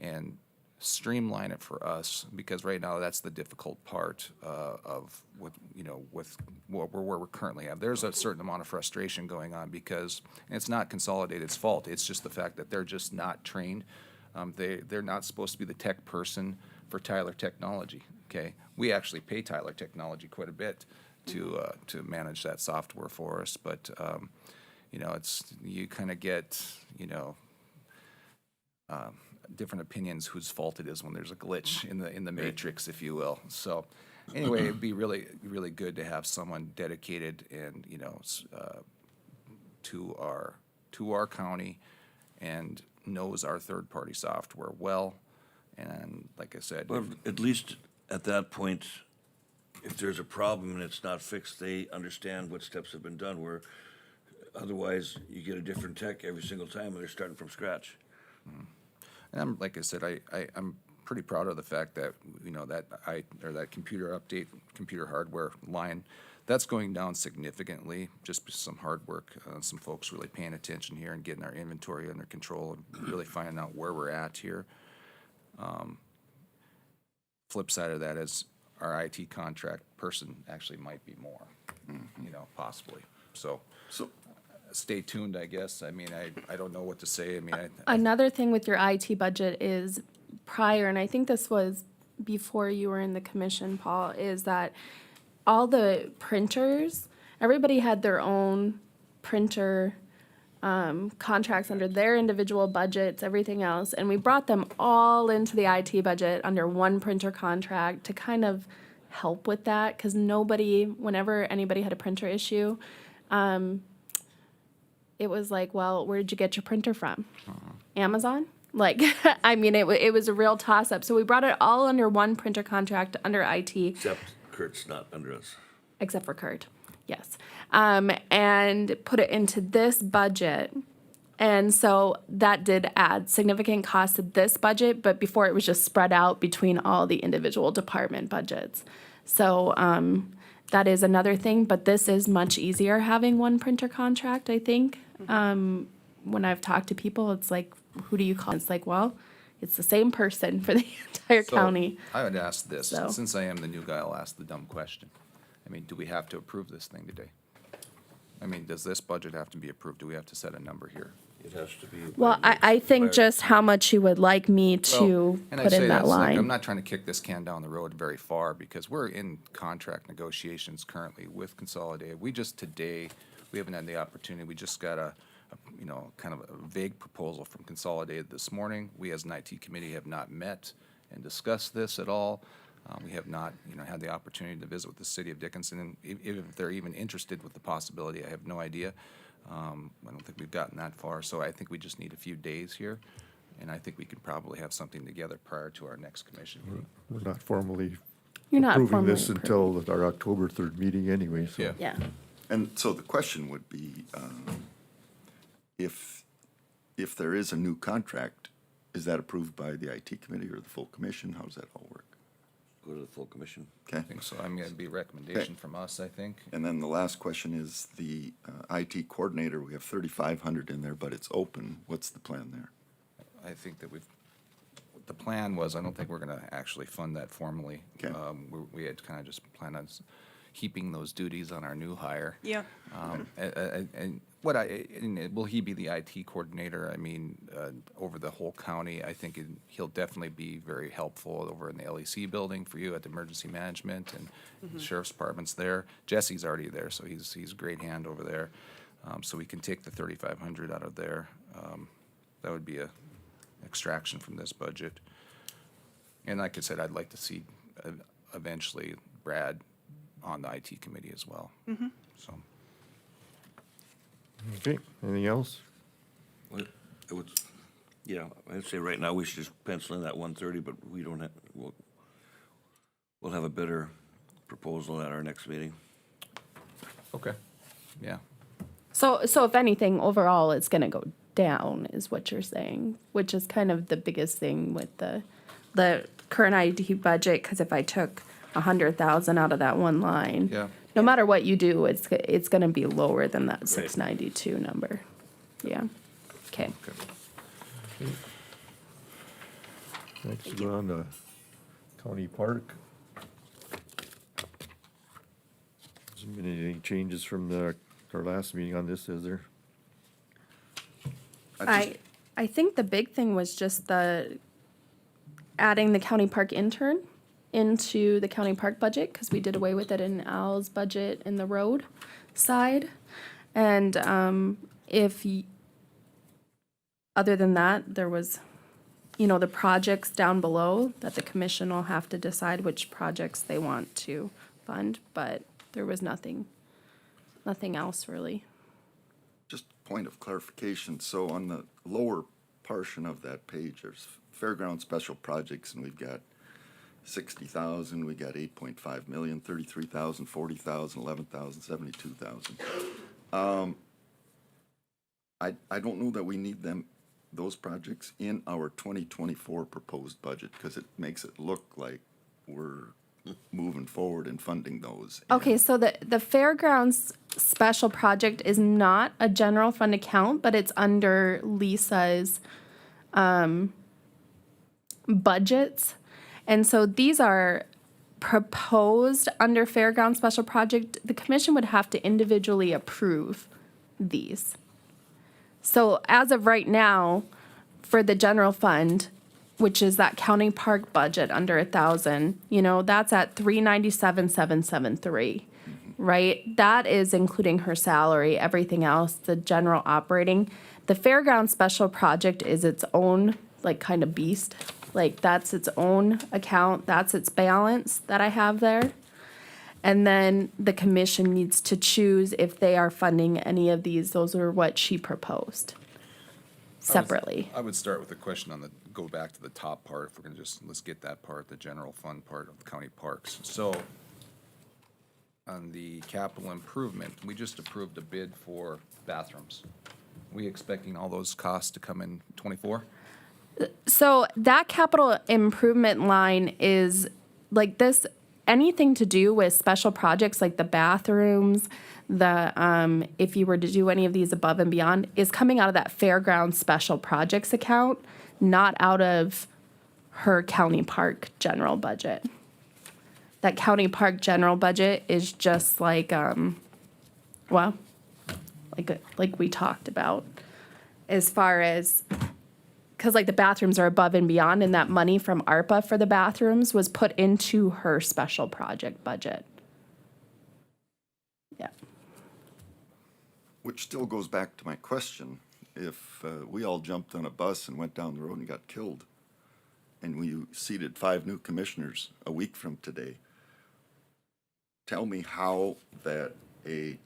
and streamline it for us, because right now that's the difficult part of with where we're currently at. There's a certain amount of frustration going on because and it's not Consolidated's fault. It's just the fact that they're just not trained. They're not supposed to be the tech person for Tyler Technology. Okay, we actually pay Tyler Technology quite a bit to manage that software for us, but you know, you kind of get different opinions whose fault it is when there's a glitch in the matrix, if you will. So anyway, it'd be really, really good to have someone dedicated and, you know, to our county and knows our third-party software well. And like I said, Well, at least at that point, if there's a problem and it's not fixed, they understand what steps have been done, where otherwise you get a different tech every single time and they're starting from scratch. and like I said, I'm pretty proud of the fact that, you know, that computer hardware line, that's going down significantly, just some hard work, some folks really paying attention here and getting our inventory under control and really finding out where we're at here. Flip side of that is our IT contract person actually might be more, you know, possibly. So stay tuned, I guess. I mean, I don't know what to say. I mean, Another thing with your IT budget is prior, and I think this was before you were in the commission, Paul, is that all the printers, everybody had their own printer contracts under their individual budgets, everything else, and we brought them all into the IT budget under one printer contract to kind of help with that, because whenever anybody had a printer issue, it was like, well, where did you get your printer from? Amazon? Like, I mean, it was a real toss-up. So we brought it all under one printer contract under IT. Except Kurt's not under us. Except for Kurt, yes. And put it into this budget. And so that did add significant cost to this budget, but before it was just spread out between all the individual department budgets. So that is another thing, but this is much easier having one printer contract, I think. When I've talked to people, it's like, who do you call? It's like, well, it's the same person for the entire so county. I would ask this, So- since I am the new guy, I'll ask the dumb question. I mean, do we have to approve this thing today? I mean, does this budget have to be approved? Do we have to set a number here? It has to be. Well, I think just how much you would like me to Well, and I put say in that this, like, I'm line. not trying to kick this can down the road very far, because we're in contract negotiations currently with Consolidated. We just today, we haven't had the opportunity, we just got a you know, kind of a vague proposal from Consolidated this morning. We as an IT committee have not met and discussed this at all. We have not, you know, had the opportunity to visit with the city of Dickinson, and if they're even interested with the possibility, I have no idea. I don't think we've gotten that far, so I think we just need a few days here, and I think we could probably have something together prior to our next commission meeting. We're not formally You're not approving formally this approving. until our October 3rd meeting anyway, so. Yeah. Yeah. And so the question would be, if there is a new contract, is that approved by the IT committee or the full commission? How does that all work? Go to the full commission. Okay. I think so. I mean, it'd be a recommendation from us, I think. And then the last question is the IT coordinator, we have 3,500 in there, but it's open. What's the plan there? I think that the plan was, I don't think we're gonna actually fund that formally. Okay. We had kind of just planned on heaping those duties on our new hire. Yeah. And will he be the IT coordinator? I mean, over the whole county, I think he'll definitely be very helpful over in the LEC building for you at the emergency management and the sheriff's department's there. Jesse's already there, so he's a great hand over there. So we can take the 3,500 out of there. That would be a extraction from this budget. And like I said, I'd like to see eventually Brad on the IT committee as well. So. Okay, anything else? Yeah, I'd say right now we should just pencil in that 130, but we don't have, we'll have a better proposal at our next meeting. Okay. Yeah. So if anything, overall, it's gonna go down, is what you're saying, which is kind of the biggest thing with the current IT budget, because if I took 100,000 out of that one line. Yeah. No matter what you do, it's gonna be lower than that 692 number. Yeah, okay. Next, we go on to County Park. Hasn't been any changes from our last meeting on this, is there? I think the big thing was just adding the county park intern into the county park budget, because we did away with it in Al's budget in the road side. And other than that, there was, the projects down below that the commission will have to decide which projects they want to fund, but there was nothing else really. Just point of clarification, so on the lower portion of that page, there's fairground special projects, and we've got 60,000, we got 8.5 million, 33,000, 40,000, 11,000, 72,000. I don't know that we need those projects in our 2024 proposed budget, because it makes it look like we're moving forward and funding those. Okay, so the fairgrounds special project is not a general fund account, but it's under Lisa's budgets. And so these are proposed under fairground special project. The commission would have to individually approve these. So as of right now, for the general fund, which is that county park budget under 1,000, that's at 397,773, right? That is including her salary, everything else, the general operating. The fairground special project is its own, kind of beast. That's its own account, that's its balance that I have there. And then the commission needs to choose if they are funding any of these. Those are what she proposed separately. I would start with a question go back to the top part, if we're gonna let's get that part, the general fund part of the county parks. So, on the capital improvement, we just approved a bid for bathrooms. We expecting all those costs to come in 24? So that capital improvement line is this, anything to do with special projects like the bathrooms, if you were to do any of these above and beyond, is coming out of that fairground special projects account, not out of her county park general budget. That county park general budget is just like we talked about, as far as, because the bathrooms are above and beyond, and that money from ARPA for the bathrooms was put into her special project budget. Yeah. Which still goes back to my question. If we all jumped on a bus and went down the road and got killed, and we seated 5 new commissioners a week from today, tell me how that a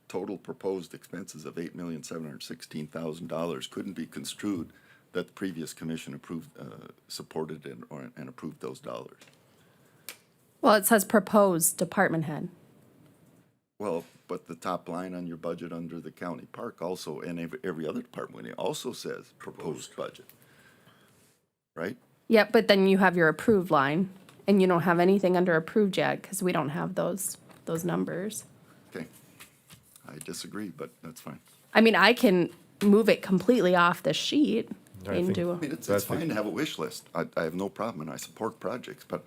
total proposed expenses of $8,716,000 couldn't be construed that the previous commission approved, supported and approved those dollars. Well, it says proposed department head. Well, but the top line on your budget under the county park also, and every other department, it also says proposed budget. Right? Yep, but then you have your approved line, and you don't have anything under approved yet, because we don't have those numbers. Okay. I disagree, but that's fine. I mean, I can move it completely off the sheet I think- into, I mean, it's That's fine to have a wish list. I have no problem, and I support projects, but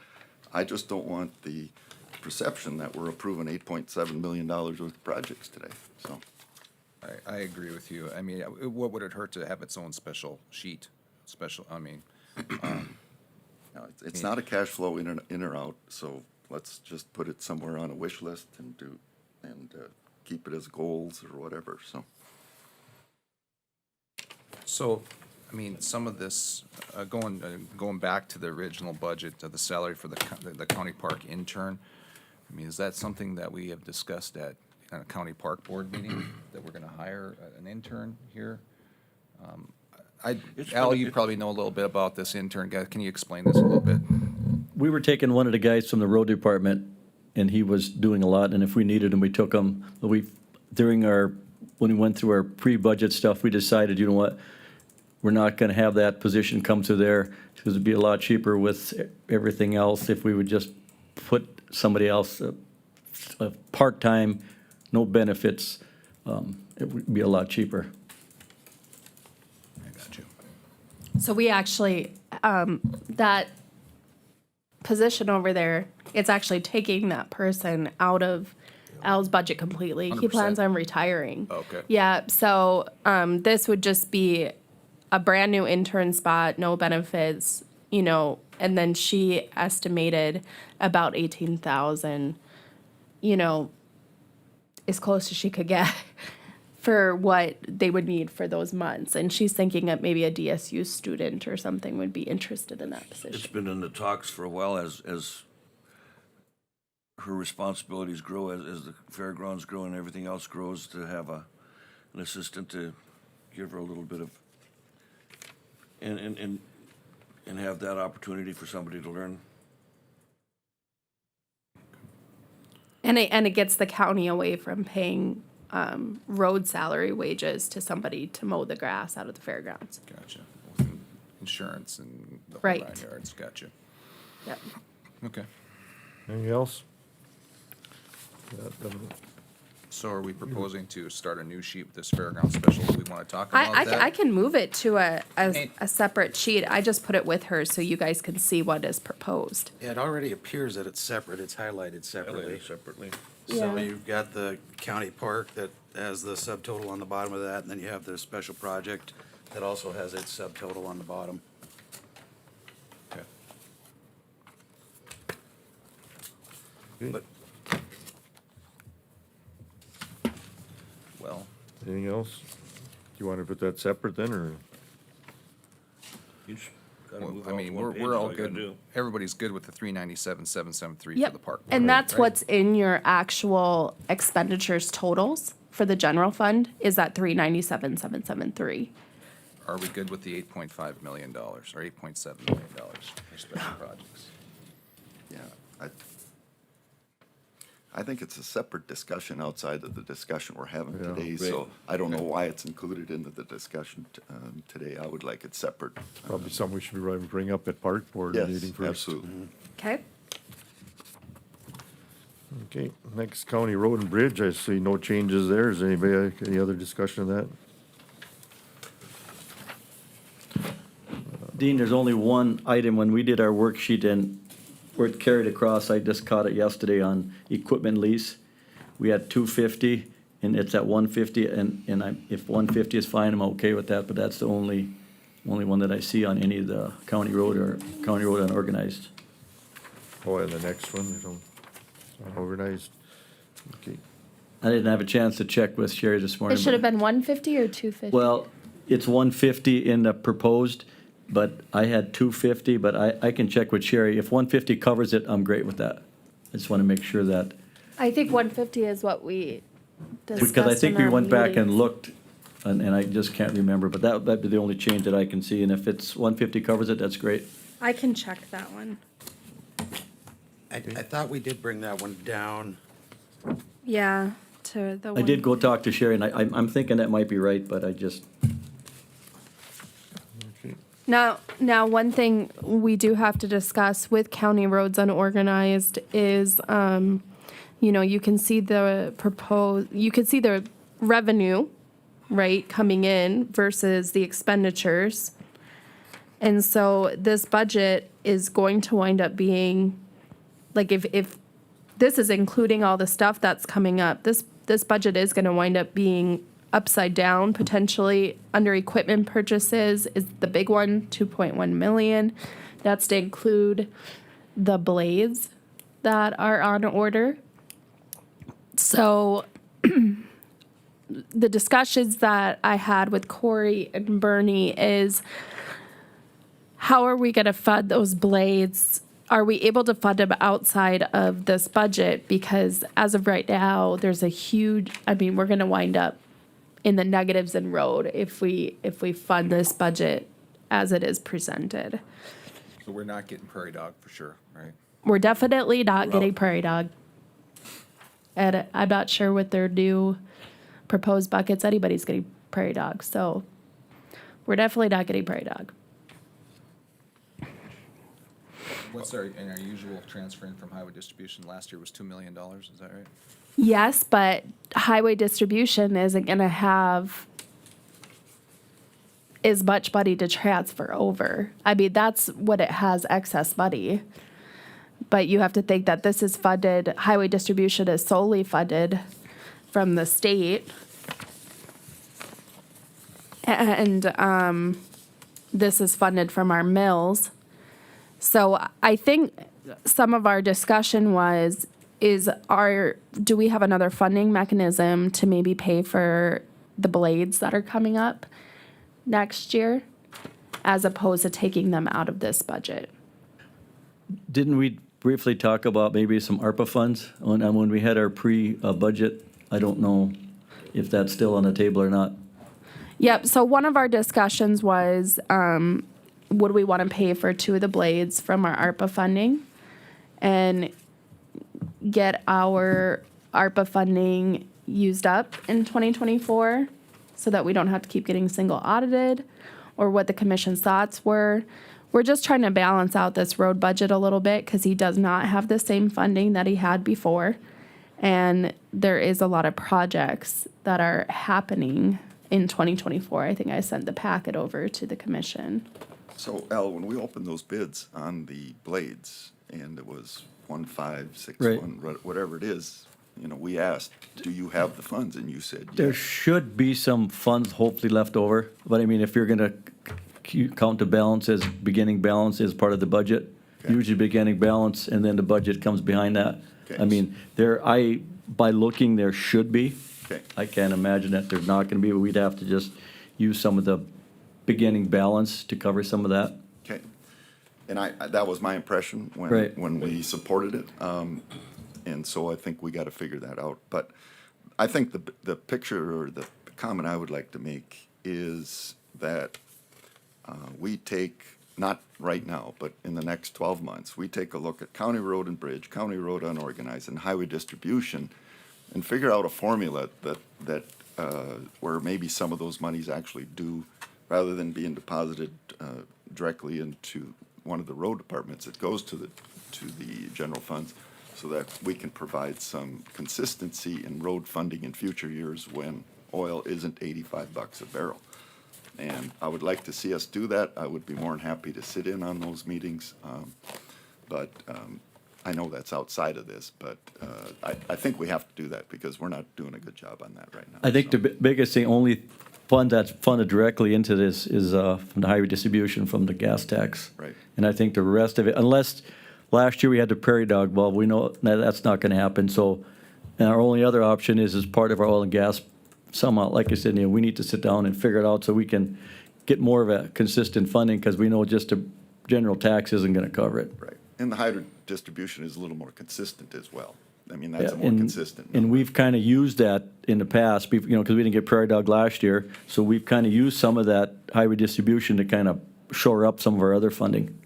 I just don't want the perception that we're approving $8.7 million worth of projects today, so. I agree with you. I mean, what would it hurt to have its own special sheet? No, it's not a cash flow in or out, so let's just put it somewhere on a wish list and keep it as goals or whatever, so. So, I mean, some of this, going back to the original budget, the salary for the county park intern, I mean, is that something that we have discussed at a county park board meeting, that we're gonna hire an intern here? Al, you probably know a little bit about this intern guy. Can you explain this a little bit? We were taking one of the guys from the road department, and he was doing a lot, and if we needed him, we took him. But when we went through our pre-budget stuff, we decided, you know what, we're not gonna have that position come to there, because it'd be a lot cheaper with everything else if we would just put somebody else, a part-time, no benefits, it would be a lot cheaper. I got you. so we actually, that position over there, it's actually taking that person out of Al's budget completely. He 100%. plans on retiring. Okay. Yeah, so, this would just be a brand-new intern spot, no benefits, you know, and then she estimated about 18,000, you know, as close as she could get for what they would need for those months. And she's thinking that maybe a DSU student or something would be interested in that It's position. been in the talks for a while as her responsibilities grow, as the fairgrounds grow and everything else grows, to have an assistant to give her a little bit of, and have that opportunity for somebody to learn. And it gets the county away from paying, road salary wages to somebody to mow the grass out of the fairgrounds. Gotcha. With insurance and the whole Right. 9 yards. Gotcha. Yep. Okay. Anything else? Yeah, So are we proposing to start a new sheet with this fairground special? Do we want to talk about that? I can move it to a Hey. separate sheet. I just put it with her so you guys can see what is proposed. It already appears that it's separate, it's highlighted separately. Separately. So Yeah. you've got the county park that has the subtotal on the bottom of that, and then you have the special project that also has its subtotal on the bottom. Okay. But Well, Anything else? Do you want to put that separate then, or? You just gotta well, move I off mean, one page, we're is all you gotta good. do. Everybody's good with the 397,773 for Yep. the park. And board, that's right? what's in your actual expenditures totals for the general fund is that 397,773. Are we good with the $8.5 million or $8.7 million for special projects? Yeah, I think it's a separate discussion outside of the discussion we're having Yeah. today, so I don't know why it's included into the discussion today. I would like it separate. Probably something we should probably bring up at park board Yes, meeting first. absolutely. Okay. Okay, next county road and bridge, I see no changes there. Is anybody, any other discussion on that? Dean, there's only one item when we did our worksheet and where it carried across, I just caught it yesterday on equipment lease. We had 250 and it's at 150 and if 150 is fine, I'm okay with that, but that's the only one that I see on any of the county road or county road unorganized. Oh, and the next one, organized. Okay. I didn't have a chance to check with Sherry this morning. It should have but- been 150 or 250? Well, it's 150 in the proposed, but I had 250, but I can check with Sherry. If 150 covers it, I'm great with that. I just want to make sure that, I think 150 is what we discussed because I think in we our went back and meetings. looked, and I just can't remember, but that'd be the only change that I can see, and if it's 150 covers it, that's great. I can check that one. I thought we did bring that one down. Yeah, to the one. I did go talk to Sherry, and I'm thinking that might be right, but I just, Now, one thing we do have to discuss with county roads unorganized is, you can see the revenue, right, coming in versus the expenditures. And so this budget is going to wind up being, like, if this is including all the stuff that's coming up, this budget is gonna wind up being upside down potentially. Under equipment purchases is the big one, 2.1 million. That's to include the blades that are on order. So the discussions that I had with Corey and Bernie is, how are we gonna fund those blades? Are we able to fund them outside of this budget? Because as of right now, there's a huge, we're gonna wind up in the negatives in road if we fund this budget as it is presented. So we're not getting Prairie Dog for sure, right? We're definitely not getting Prairie Dog. And I'm not sure with their new proposed buckets, anybody's getting Prairie Dog, so we're definitely not getting Prairie Dog. What's our usual transferring from highway distribution last year was $2 million, is that right? Yes, but highway distribution isn't gonna have as much money to transfer over. That's what it has excess money. But you have to think that this is funded, highway distribution is solely funded from the state. And, this is funded from our mills. So I think some of our discussion do we have another funding mechanism to maybe pay for the blades that are coming up next year, as opposed to taking them out of this budget? didn't we briefly talk about maybe some ARPA funds when we had our pre-budget? I don't know if that's still on the table or not. Yep, so one of our discussions was, would we want to pay for 2 of the blades from our ARPA funding? And get our ARPA funding used up in 2024 so that we don't have to keep getting single audited, or what the commission's thoughts were. We're just trying to balance out this road budget a little bit because he does not have the same funding that he had before. And there is a lot of projects that are happening in 2024. I think I sent the packet over to the commission. So Al, when we opened those bids on the blades, and it was 1,561, Right. whatever it is, we asked, do you have the funds? And you said There yes. should be some funds hopefully left over, but if you're gonna count the balance as beginning balance as part of the budget, Okay. usually beginning balance, and then the budget comes behind that. Okay. By looking, there should be. Okay. I can't imagine that there's not gonna be, but we'd have to just use some of the beginning balance to cover some of that. Okay. And that was my impression Right. when we supported it. And so I think we got to figure that out. But I think the picture or the comment I would like to make is that we take, not right now, but in the next 12 months, we take a look at county road and bridge, county road unorganized, and highway distribution, and figure out a formula that where maybe some of those monies actually do, rather than being deposited directly into one of the road departments, it goes to the general funds, so that we can provide some consistency in road funding in future years when oil isn't $85 a barrel. And I would like to see us do that. I would be more than happy to sit in on those meetings. But I know that's outside of this, but I think we have to do that because we're not doing a good job on that right now. I think So- the biggest thing, only fund that's funded directly into this is from the highway distribution from the gas tax. Right. And I think the rest of it, unless last year we had the prairie dog, well, we know that's not gonna happen, so And our only other option is as part of our oil and gas, somehow, like I said, we need to sit down and figure it out so we can get more of a consistent funding, because we know just a general tax isn't gonna cover it. Right. And the hydro distribution is a little more consistent as well. I mean, that's a Yeah, more and- consistent. And we've kind of used that in the past, because we didn't get Prairie Dog last year, so we've kind of used some of that highway distribution to kind of shore up some of our other funding.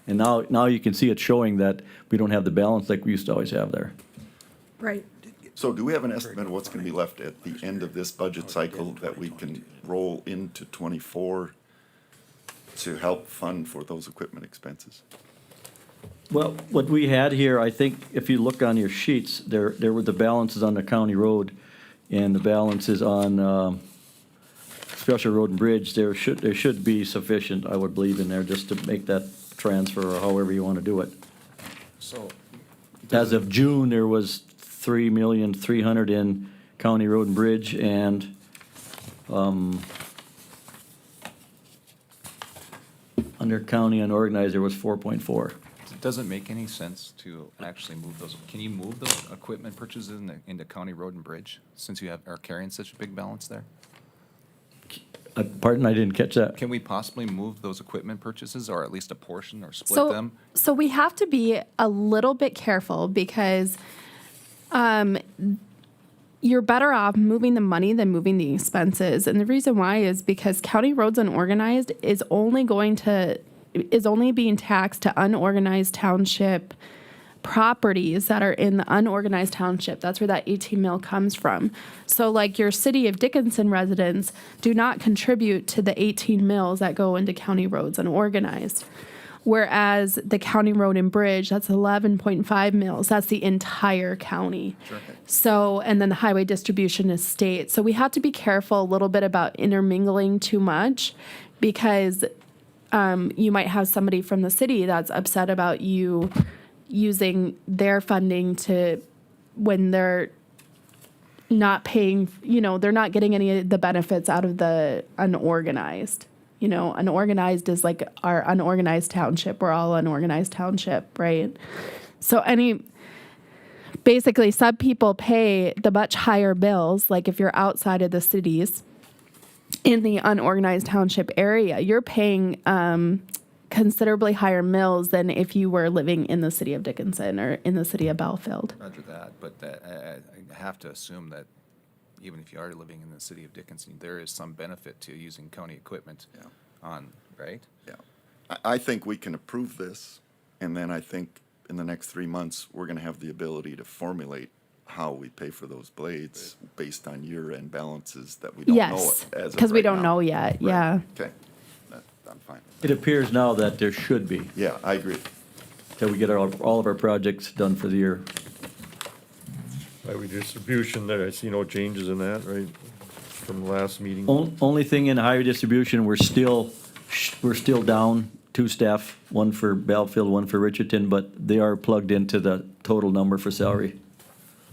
And now you can see it showing that we don't have the balance like we used to always have there. Right. So do we have an estimate of what's gonna be left at the end of this budget cycle that we can roll into 24 to help fund for those equipment expenses? Well, what we had here, I think, if you look on your sheets, there were the balances on the county road and the balances on special road and bridge. There should be sufficient, I would believe, in there just to make that transfer or however you want to do it. So, As of June, there was 3,300,000 in county road and bridge, and under county unorganized, there was 4.4. it doesn't make any sense to actually move those, can you move those equipment purchases into county road and bridge, since you are carrying such a big balance there? Pardon, I didn't catch that. Can we possibly move those equipment purchases, or at least a portion, or split So, them? so we have to be a little bit careful because you're better off moving the money than moving the expenses. And the reason why is because county roads unorganized is only being taxed to unorganized township properties that are in the unorganized township. That's where that 18 mil comes from. So like your city of Dickinson residents do not contribute to the 18 mils that go into county roads unorganized. Whereas the county road and bridge, that's 11.5 mils. That's the entire county. So, and then the highway distribution is state. So we have to be careful a little bit about intermingling too much, because you might have somebody from the city that's upset about you using their funding to, when they're not paying, they're not getting any of the benefits out of the unorganized. Unorganized is like our unorganized township. We're all unorganized township, right? So basically some people pay the much higher bills, like if you're outside of the cities in the unorganized township area, you're paying considerably higher mills than if you were living in the city of Dickinson or in the city of Belfield. Roger that, but I have to assume that even if you are living in the city of Dickinson, there is some benefit to using county equipment right? Yeah. I think we can approve this, and then I think in the next 3 months, we're gonna have the ability to formulate how we pay for those blades based on year-end balances that we don't know Yes, as of because we right don't now. know yet, Right. yeah. Okay, I'm fine. It appears now that there should be, Yeah, I agree. till we get all of our projects done for the year. Highway distribution, there, I see no changes in that, right, from the last meeting? Only thing in highway distribution, we're still down 2 staff, one for Belfield, one for Richardson, but they are plugged into the total number for salary.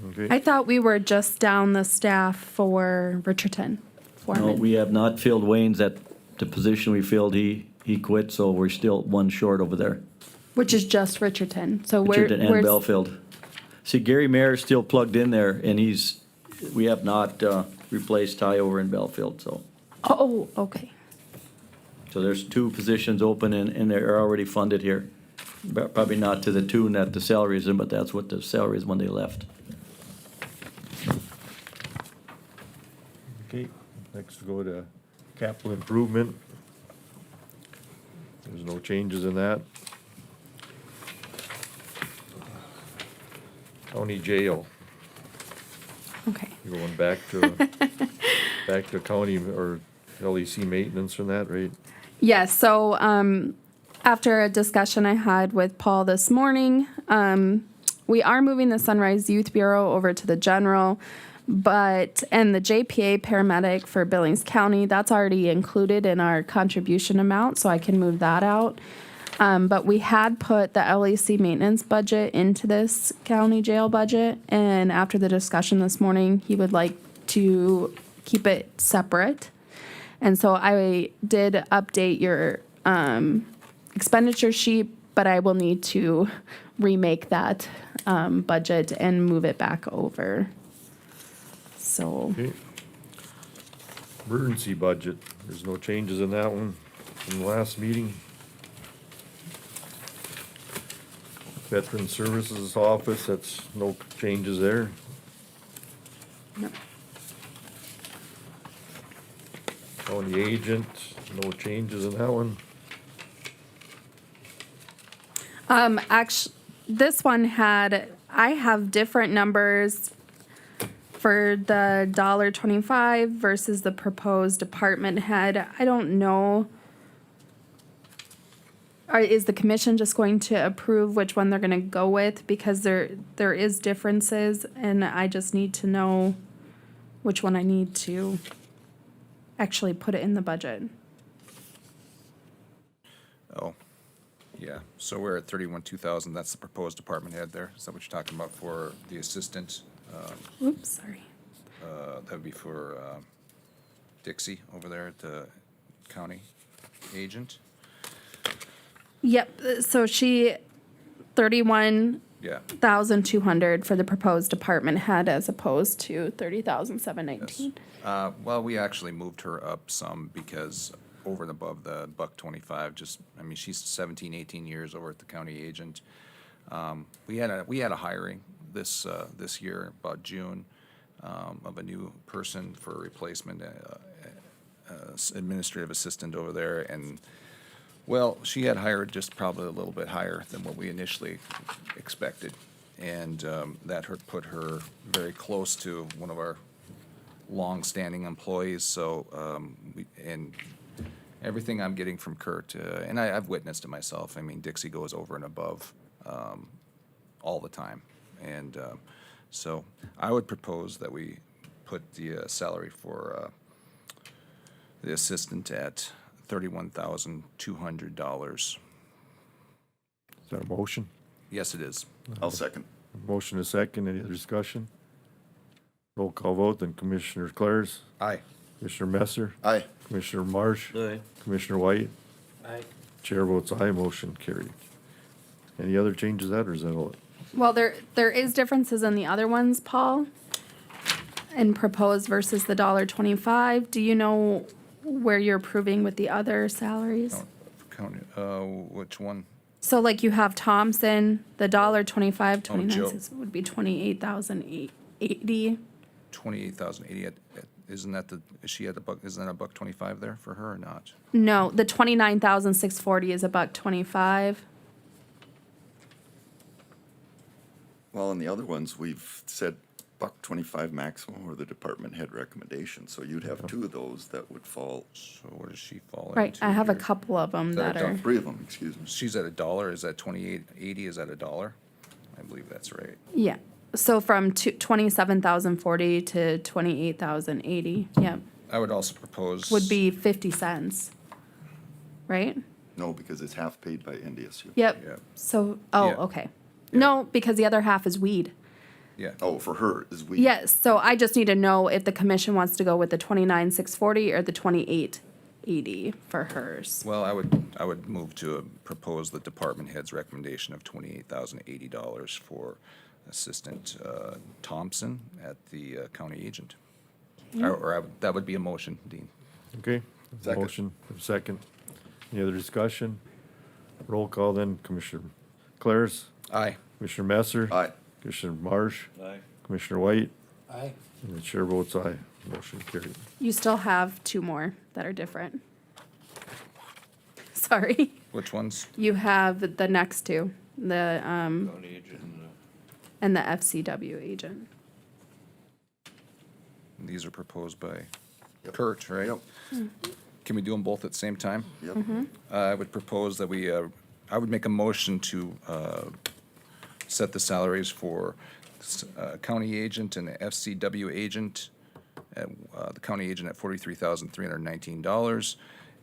Okay, I thought we were just down the staff for Richardson. No, Foreman. we have not filled Wayne's at the position we filled, he quit, so we're still one short over there. Which is just Richardson. So where, Richardson and where's, Belfield. See, Gary Mayer is still plugged in there, and we have not replaced Ty over in Belfield, so. oh, okay. So there's 2 positions open and they're already funded here. Probably not to the tune that the salary is in, but that's what the salary is when they left. okay, next we'll go to capital improvement. There's no changes in that. County jail, Okay. you're going back to county or LEC maintenance from that, right? Yes, so after a discussion I had with Paul this morning, we are moving the Sunrise Youth Bureau over to the general, and the JPA paramedic for Billings County, that's already included in our contribution amount, so I can move that out. But we had put the LEC maintenance budget into this county jail budget, and after the discussion this morning, he would like to keep it separate. And so I did update your expenditure sheet, but I will need to remake that budget and move it back over So, Okay. Emergency budget, there's no changes in that one from the last meeting. Veteran Services Office, that's no changes there. no. County Agent, no changes in that one. Actually, this one I have different numbers for the $1.25 versus the proposed department head. I don't know. Is the commission just going to approve which one they're gonna go with? Because there is differences, and I just need to know which one I need to actually put it in the budget. Oh, yeah, so we're at 31,200, that's the proposed department head there, is that what you're talking about for the assistant? Oops, sorry. That would be for Dixie over there at the county agent? Yep, so she, 31,200 Yeah. for the proposed department head as opposed to 30,719. Well, we actually moved her up some because over and above the $1.25, she's 17, 18 years over at the county agent. We had a hiring this year, about June, of a new person for a replacement, administrative assistant over there, and, well, she had hired just probably a little bit higher than what we initially expected. And that put her very close to one of our long-standing employees, so, and everything I'm getting from Kurt, and I've witnessed it myself, Dixie goes over and above all the time. And so I would propose that we put the salary for the assistant at $31,200. Is that a motion? Yes, it is. I'll second. Motion is second, any other discussion? Roll call vote, then Commissioner Clares, Aye. Commissioner Messer, Aye. Commissioner Marsh, Aye. Commissioner White. Aye. Chair votes aye, motion carried. Any other changes that, or is that all? Well, there is differences in the other ones, Paul, and proposed versus the $1.25. Do you know where you're approving with the other salaries? County, which one? So like you have Thompson, the $1.25, 29 Joe. cents would be 28,080. 28,080, isn't that is she at isn't that $1.25 there for her or not? No, the 29,640 is $1.25. Well, in the other ones, we've said $1.25 maximum or the department head recommendation, so you'd have two of those that would fall, So where does she fall into? Right, I have a here? couple of them that that a are, three of them, excuse me. She's at $1, is that 2880, is that $1? I believe that's right. yeah. So from 27,040 to 28,080, yeah, I would also propose. would be 50 cents, right? No, because it's half paid by NDSU. Yep. Yeah. So, Yeah. okay. No, because the other half is weed. Yeah. Oh, for her is we. Yes, so I just need to know if the commission wants to go with the 29,640 or the 28,80 for hers. Well, I would move to propose the department head's recommendation of $28,080 for Assistant Thompson at the county agent. That would be a motion, Dean. Okay, Second. motion, second. Any other discussion? Roll call then, Commissioner Clares, Aye. Commissioner Messer. Aye. Commissioner Marsh, Aye. Commissioner White, Aye. and the chair votes aye, motion carried. You still have two more that are different. Sorry. Which ones? You have the next two, the, County agent and the FCW agent. These are proposed by Yep. Kurt, right? Yep. Can we do them both at the same time? Yep. I would propose that I would make a motion to set the salaries for county agent and the FCW agent, at the county agent at $43,319,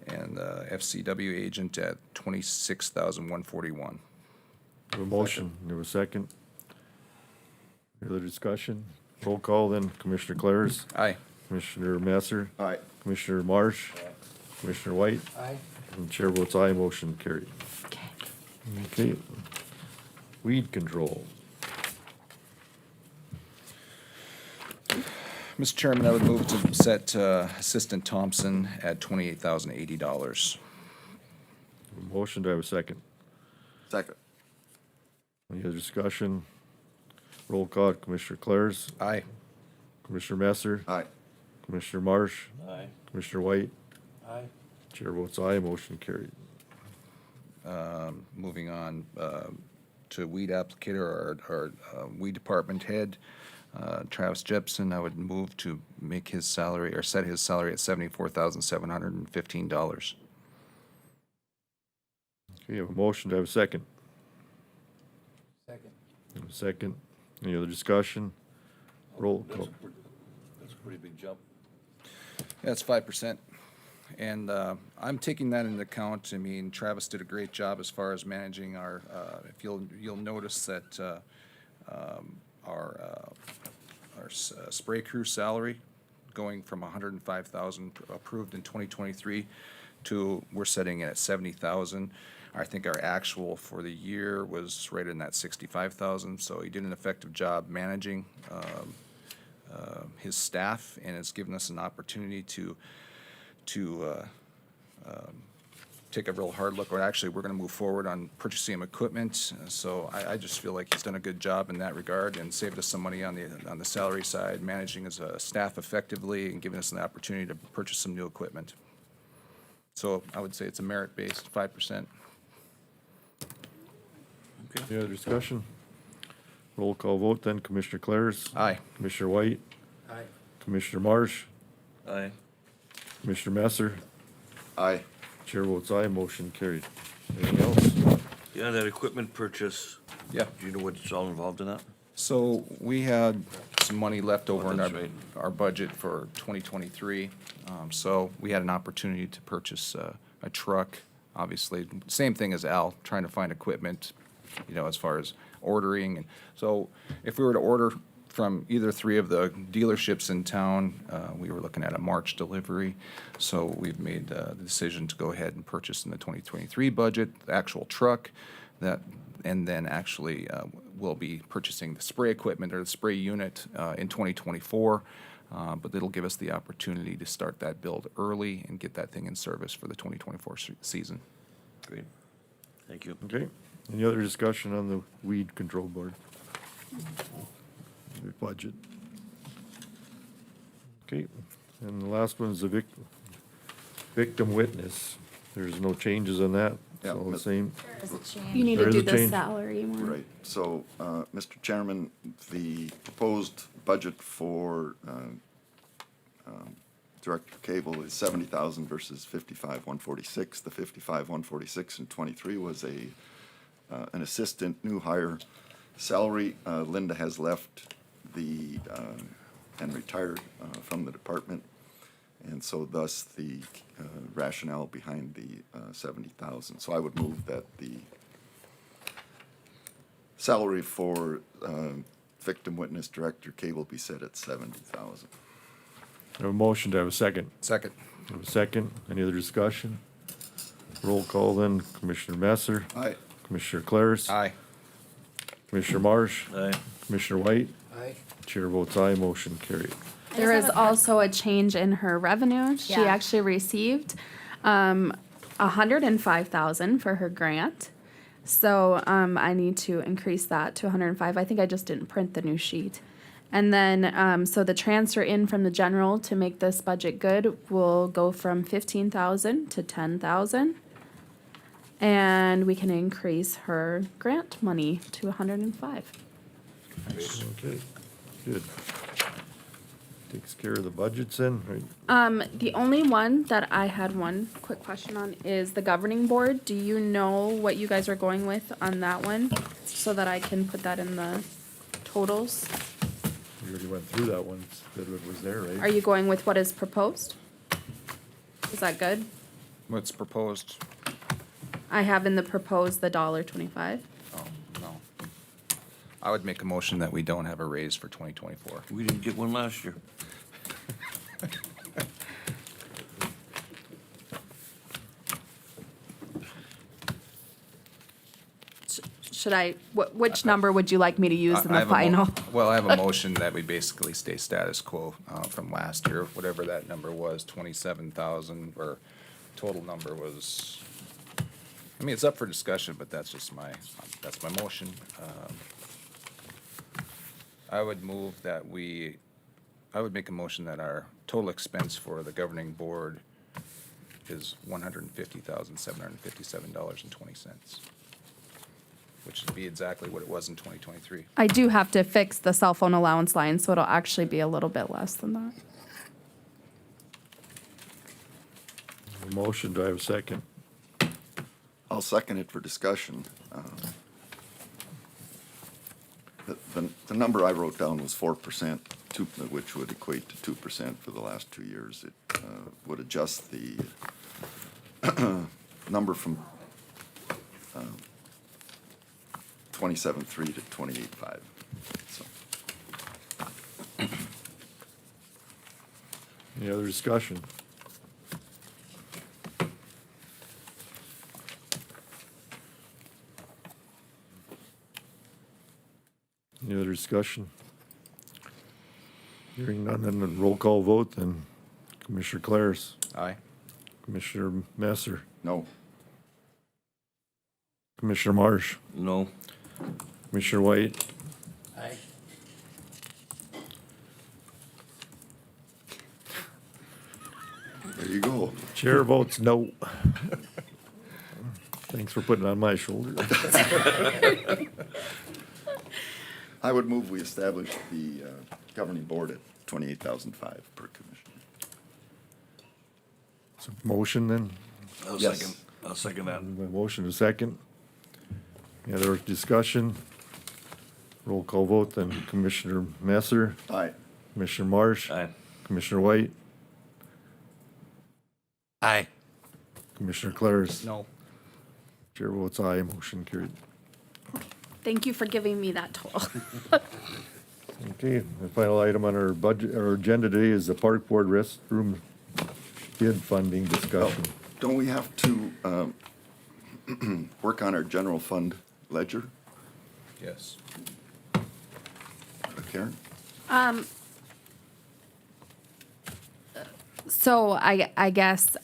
and the FCW agent at $26,141. A motion, there was a second. Any other discussion? Roll call then, Commissioner Clares, Aye. Commissioner Messer, Aye. Commissioner Marsh, Commissioner White, Aye. and chair votes aye, motion carried. Okay. Weed control. Mr. Chairman, I would move to set Assistant Thompson at $28,080. Motion, do I have a second? Second. Any other discussion? Roll call, Commissioner Clares, Aye. Commissioner Messer, Aye. Commissioner Marsh, Aye. Commissioner White, Aye. chair votes aye, motion carried. Moving on to weed applicator, our weed department head, Travis Jepson, I would move to make his salary, or set his salary at $74,715. Okay, you have a motion, do I have a second? Second. Have a second. Any other discussion? Roll call. That's a pretty big jump. That's 5%. And I'm taking that into account. I mean, Travis did a great job as far as managing our, if you'll notice that our spray crew salary going from 105,000 approved in 2023 to, we're setting it at 70,000. I think our actual for the year was right in that 65,000. So he did an effective job managing his staff, and it's given us an opportunity to take a real hard look, or actually, we're gonna move forward on purchasing him equipment. So I just feel like he's done a good job in that regard and saved us some money on the salary side, managing his staff effectively and giving us an opportunity to purchase some new equipment. So I would say it's a merit-based 5%. Any other discussion? Roll call vote then, Commissioner Clares, Aye. Commissioner White, Aye. Commissioner Marsh, Aye. Commissioner Messer, Aye. chair votes aye, motion carried. Anything else? Yeah, that equipment purchase, Yeah. do you know what's all involved in that? So we had some money left over in that's right. our budget for 2023. So we had an opportunity to purchase a truck, obviously. Same thing as Al, trying to find equipment, as far as ordering. And so if we were to order from either three of the dealerships in town, we were looking at a March delivery. So we've made the decision to go ahead and purchase in the 2023 budget, the actual truck, and then actually we'll be purchasing the spray equipment or the spray unit in 2024. But it'll give us the opportunity to start that build early and get that thing in service for the 2024 season. Great. Thank you. Okay, any other discussion on the weed control board? The budget. Okay, and the last one is the victim witness. There's no changes on that, Yeah, it's all the Miss- same. You need There to is do a the change. salary one. Right, so, Mr. Chairman, the proposed budget for, Director Cable is 70,000 versus 55,146. The 55,146 in '23 was an assistant new hire salary. Linda has left and retired from the department. And so thus the rationale behind the 70,000. So I would move that the salary for victim witness Director Cable be set at 70,000. I have a motion, to have a second? Second. I have a second, any other discussion? Roll call then, Commissioner Messer, Aye. Commissioner Clares. Aye. Commissioner Marsh, Aye. Commissioner White, Aye. chair votes aye, motion carried. There is also a change in her revenue. She Yeah. actually received $105,000 for her grant. So I need to increase that to 105. I think I just didn't print the new sheet. And then, so the transfer in from the general to make this budget good will go from 15,000 to 10,000. And we can increase her grant money to 105. Okay, good. Takes care of the budgets then, right? The only one that I had one quick question on is the governing board. Do you know what you guys are going with on that one? So that I can put that in the totals? We already went through that one, said what was there, Are right? you going with what is proposed? Is that good? What's proposed? I have in the proposed the $1.25. Oh, no. I would make a motion that we don't have a raise for 2024. We didn't get one last year. should I, which number would you like me to use in I the have a mo- final? Well, I have a motion that we basically stay status quo from last year, whatever that number was, 27,000, or total number was, I mean, it's up for discussion, but that's just that's my motion. I would make a motion that our total expense for the governing board is $150,757.20, which would be exactly what it was in 2023. I do have to fix the cell phone allowance line, so it'll actually be a little bit less than that. Motion, do I have a second? I'll second it for discussion. The number I wrote down was 4%, which would equate to 2% for the last 2 years. It would adjust the number from 27.3 to 28.5. So, Any other discussion? Any other discussion? Hearing none, then a roll call vote, then Commissioner Claris, Aye. Commissioner Messer, no, Commissioner Marsh, No, Commissioner White, Aye. there you go. chair votes no. Thanks for putting it on my shoulder. I would move we establish the governing board at 28,005 per commissioner. So motion then, Yes. I'll second that. my motion is second. Any other discussion? Roll call vote, then Commissioner Messer, Aye. Commissioner Marsh, Aye. Commissioner White, Aye. Commissioner Claris. No. Chair votes aye, motion carried. Thank you for giving me that total. Okay, the final item on our budget, our agenda today is the park board restroom bid funding discussion. Don't we have to work on our general fund ledger, Yes. Karen? So I guess,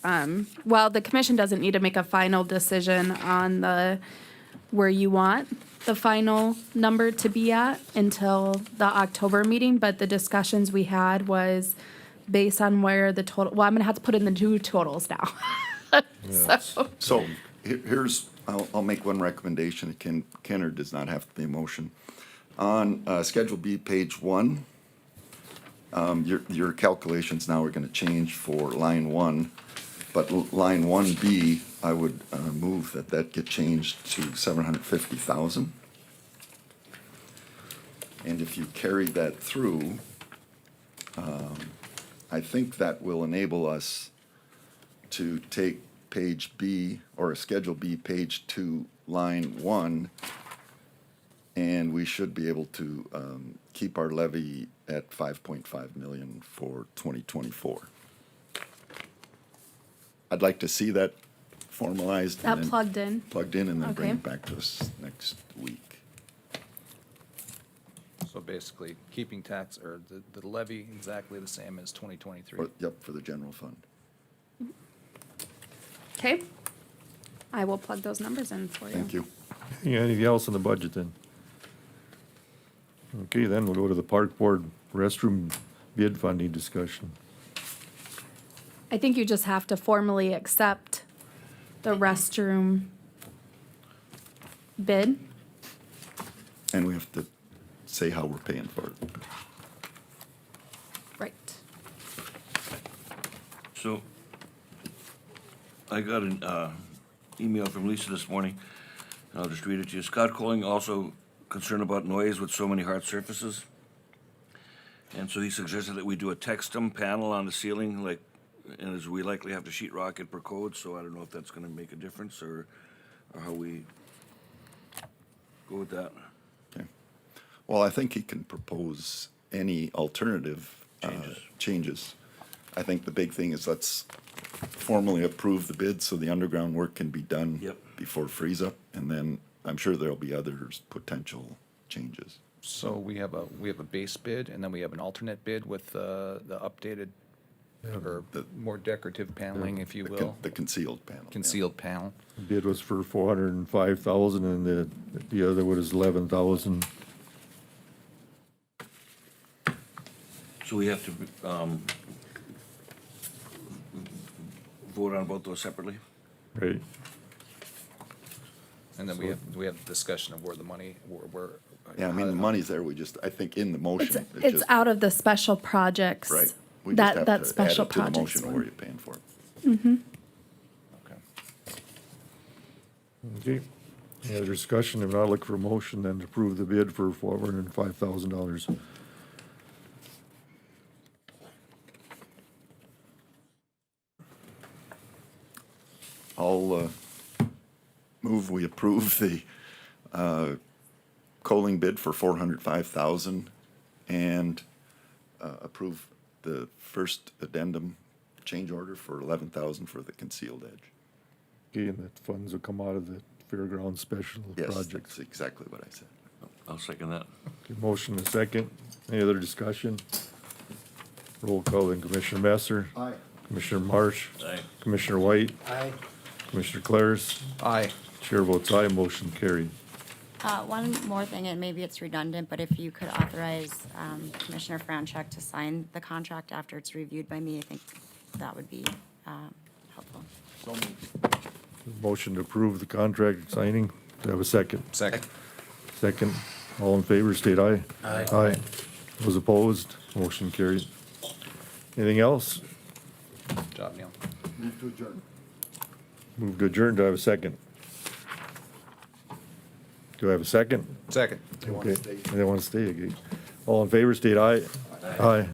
well, the commission doesn't need to make a final decision on where you want the final number to be at until the October meeting, but the discussions we had was based on where the total, well, I'm gonna have to put in the two totals now. So, So here's, I'll make one recommendation. Kenner does not have the motion. On Schedule B, page 1, your calculations now are going to change for line 1, but line 1B, I would move that get changed to 750,000. And if you carry that through, I think that will enable us to take page B, or Schedule B, page 2, line 1, and we should be able to keep our levy at 5.5 million for 2024. I'd like to see that formalized. and that then plugged in. Plugged in and then bring Okay. it back to us next week. So basically, keeping tax, or the levy exactly the same as 2023. Yep, for the general fund. Okay. I will plug those numbers in for you. Thank you. Anything else in the budget then? Okay, then we'll go to the park board restroom bid funding discussion. I think you just have to formally accept the restroom bid. And we have to say how we're paying for it. Right. So, I got an email from Lisa this morning, and I'll just read it to you. Scott Colling also concerned about noise with so many hard surfaces. And so he suggested that we do a Textum panel on the ceiling, like, and as we likely have to sheet rock it per code, so I don't know if that's gonna make a difference, or how we go with that. Okay. Well, I think he can propose any alternative changes. I think the big thing is let's formally approve the bid so the underground work can be done Yep. before freeze up, and then I'm sure there'll be others potential changes. So we have a base bid, and then we have an alternate bid with the updated or more decorative paneling, if you will, The concealed panel. yeah. concealed panel. Bid was for 405,000 and the other one is 11,000. So we have to, vote on both those separately? Right. And then we have discussion of where the money, where. Yeah, I mean, the money's there, we just, I think in the motion. It's just- out of the special projects. Right. We just have That to add special it to the projects motion where one. you're paying for it. Okay. Okay. Any other discussion? If not, look for a motion then to approve the bid for $405,000. I'll move we approve the coaling bid for 405,000 and approve the first addendum change order for 11,000 for the concealed edge. Okay, and that funds will come out of the fairground special Yes, projects. that's exactly what I said. I'll second that. Okay, motion and second. Any other discussion? Roll call then Commissioner Messer. Aye. Commissioner Marsh. Aye. Commissioner White. Aye. Commissioner Claris. Aye. Chair votes aye, motion carried. One more thing, and maybe it's redundant, but if you could authorize Commissioner Franchuk to sign the contract after it's reviewed by me, I think that would be helpful. Motion to approve the contract signing. Do I have a second? Second. Second. All in favor, state aye. Aye. Aye. Those opposed, motion carried. Anything else? Job, Neil. Move to adjourn. Do I have a second? Do I have a second? Second. Okay. They want to stay again. All in favor, state aye. Aye.